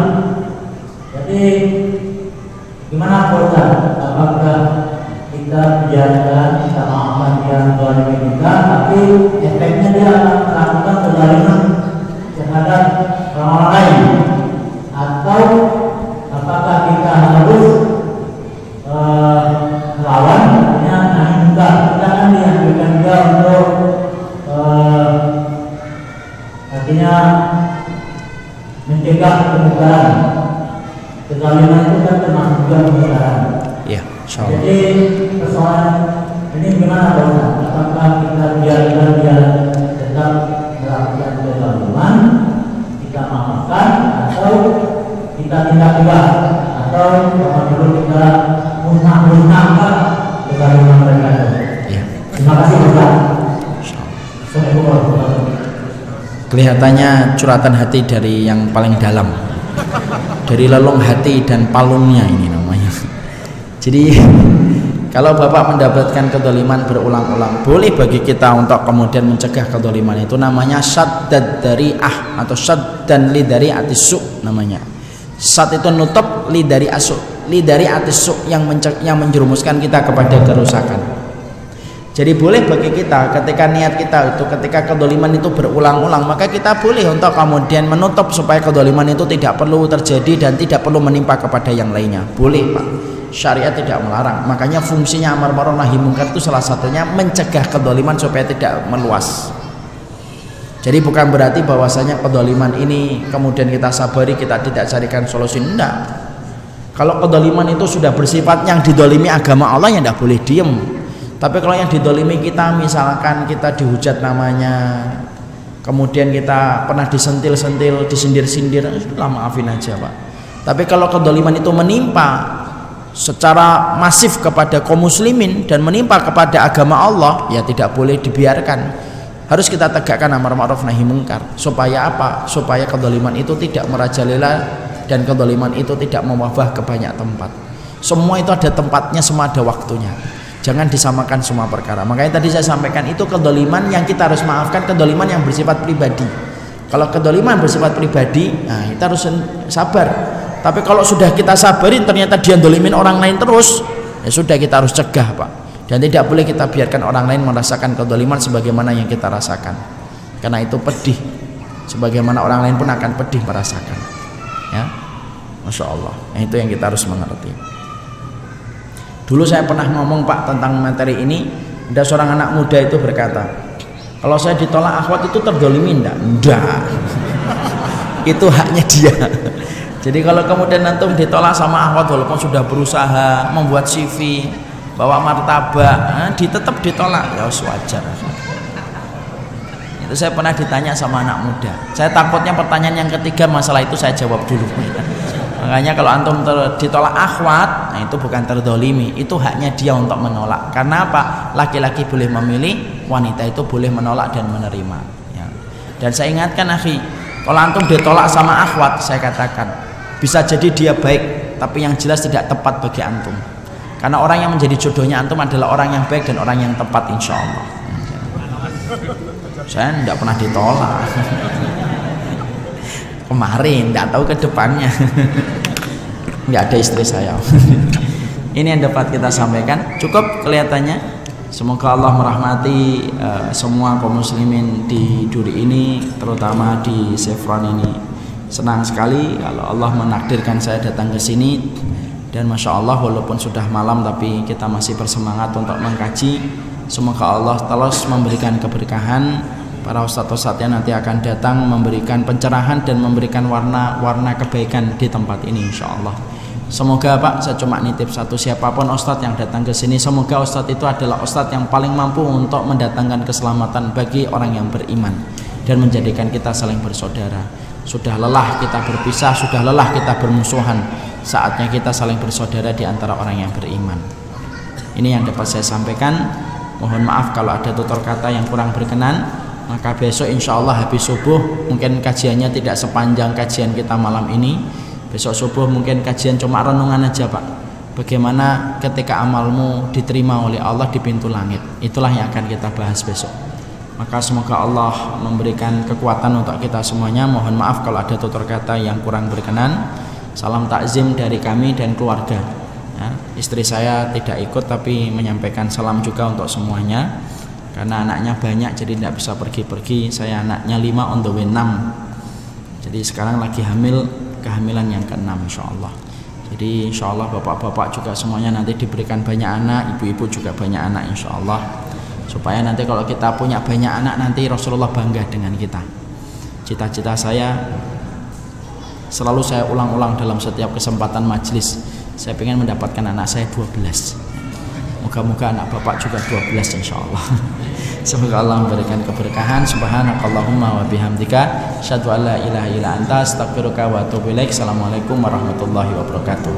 Jadi gimana Pak Ustaz? Apakah kita biarkan, kita maafkan dia menzalimi kita, tapi efeknya dia akan melakukan kezaliman terhadap orang lain, atau apakah kita harus melawan, artinya kita kan dianjurkan dia untuk artinya mencegah kemungkaran. Kezaliman itu kan termasuk juga kemungkaran. Ya, insyaallah. Jadi persoalan ini gimana Pak Ustaz? Apakah kita biarkan dia tetap melakukan kezaliman, kita maafkan, atau kita tindak tegas, atau kalau perlu kita musnahkan kezaliman mereka? Ya. Terima kasih Ustaz. Assalamualaikum warahmatullahi wabarakatuh. Kelihatannya curhatan hati dari yang paling dalam, dari lelong hati dan palungnya ini namanya. Jadi kalau Bapak mendapatkan kedoliman berulang-ulang, boleh bagi kita untuk kemudian mencegah kedoliman itu, namanya saddad dari'ah atau saddan li dari atisu namanya. Sad itu nutup, li dari asu, li dari atisu yang menjerumuskan kita kepada kerusakan. Jadi boleh bagi kita ketika niat kita itu, ketika kedoliman itu berulang-ulang, maka kita boleh untuk kemudian menutup supaya kedoliman itu tidak perlu terjadi dan tidak perlu menimpa kepada yang lainnya. Boleh Pak, syariat tidak melarang. Makanya fungsinya amar ma'ruf nahi munkar itu salah satunya mencegah kedoliman supaya tidak meluas. Jadi bukan berarti bahwasanya kedoliman ini kemudian kita sabari, kita tidak carikan solusi, enggak. Kalau kedoliman itu sudah bersifat yang didolimi agama Allah, ya tidak boleh diem. Tapi kalau yang didolimi kita, misalkan kita dihujat namanya, kemudian kita pernah disentil-sentil, disindir-sindir, lah maafin aja Pak. Tapi kalau kedoliman itu menimpa secara masif kepada kaum muslimin dan menimpa kepada agama Allah, ya tidak boleh dibiarkan. Harus kita tegakkan amar ma'ruf nahi munkar. Supaya apa? Supaya kedoliman itu tidak merajalela dan kedoliman itu tidak mewabah ke banyak tempat. Semua itu ada tempatnya, semua ada waktunya. Jangan disamakan semua perkara. Makanya tadi saya sampaikan, itu kedoliman yang kita harus maafkan, kedoliman yang bersifat pribadi. Kalau kedoliman bersifat pribadi, nah kita harus sabar. Tapi kalau sudah kita sabarin ternyata dia dolimin orang lain terus, ya sudah, kita harus cegah Pak. Dan tidak boleh kita biarkan orang lain merasakan kedoliman sebagaimana yang kita rasakan, karena itu pedih. Sebagaimana orang lain pun akan pedih merasakan. Ya, Masya Allah. Nah, itu yang kita harus mengerti. Dulu saya pernah ngomong Pak tentang materi ini. Ada seorang anak muda itu berkata, kalau saya ditolak akhwat itu terdolimi enggak? Enggak. Itu haknya dia. Jadi kalau kemudian antum ditolak sama akhwat walaupun sudah berusaha membuat CV, bawa martabak, tetap ditolak, ya wajar. Itu saya pernah ditanya sama anak muda. Saya takutnya pertanyaan yang ketiga masalah itu saya jawab dulu. Makanya kalau antum ditolak akhwat, nah itu bukan terdolimi, itu haknya dia untuk menolak. Karena apa? Laki-laki boleh memilih, wanita itu boleh menolak dan menerima. Ya. Dan saya ingatkan akhi, kalau antum ditolak sama akhwat, saya katakan bisa jadi dia baik, tapi yang jelas tidak tepat bagi antum. Karena orang yang menjadi jodohnya antum adalah orang yang baik dan orang yang tepat, insya Allah. Saya tidak pernah ditolak. Kemarin, tidak tahu ke depannya. Nggak ada istri saya. Ini yang dapat kita sampaikan. Cukup kelihatannya. Semoga Allah merahmati semua kaum muslimin di Duri ini, terutama di Chevron ini. Senang sekali kalau Allah menakdirkan saya datang ke sini. Dan Masya Allah walaupun sudah malam tapi kita masih bersemangat untuk mengkaji. Semoga Allah terus memberikan keberkahan. Para ustadz-ustadznya nanti akan datang memberikan pencerahan dan memberikan warna-warna kebaikan di tempat ini, insya Allah. Semoga Pak, saya cuma nitip satu, siapapun ustadz yang datang ke sini, semoga ustadz itu adalah ustadz yang paling mampu untuk mendatangkan keselamatan bagi orang yang beriman dan menjadikan kita saling bersaudara. Sudah lelah kita berpisah, sudah lelah kita bermusuhan, saatnya kita saling bersaudara di antara orang yang beriman. Ini yang dapat saya sampaikan. Mohon maaf kalau ada tutur kata yang kurang berkenan. Maka besok insya Allah habis subuh mungkin kajiannya tidak sepanjang kajian kita malam ini. Besok subuh mungkin kajian cuma renungan aja Pak. Bagaimana ketika amalmu diterima oleh Allah di pintu langit. Itulah yang akan kita bahas besok. Maka semoga Allah memberikan kekuatan untuk kita semuanya. Mohon maaf kalau ada tutur kata yang kurang berkenan. Salam takzim dari kami dan keluarga. Ya, istri saya tidak ikut tapi menyampaikan salam juga untuk semuanya. Karena anaknya banyak jadi tidak bisa pergi-pergi. Saya anaknya 5 on the way 6. Jadi sekarang lagi hamil, kehamilan yang ke-6 insya Allah. Jadi insya Allah bapak-bapak juga semuanya nanti diberikan banyak anak, ibu-ibu juga banyak anak insya Allah. Supaya nanti kalau kita punya banyak anak nanti Rasulullah bangga dengan kita. Cita-cita saya selalu saya ulang-ulang dalam setiap kesempatan majelis. Saya ingin mendapatkan anak saya 12. Moga-moga anak bapak juga 12 insya Allah. Semoga Allah memberikan keberkahan. Subhanakallahumma wa bihamdika asyhadu an la ilaha illa anta astaghfiruka wa atubu ilaik. Assalamualaikum warahmatullahi wabarakatuh.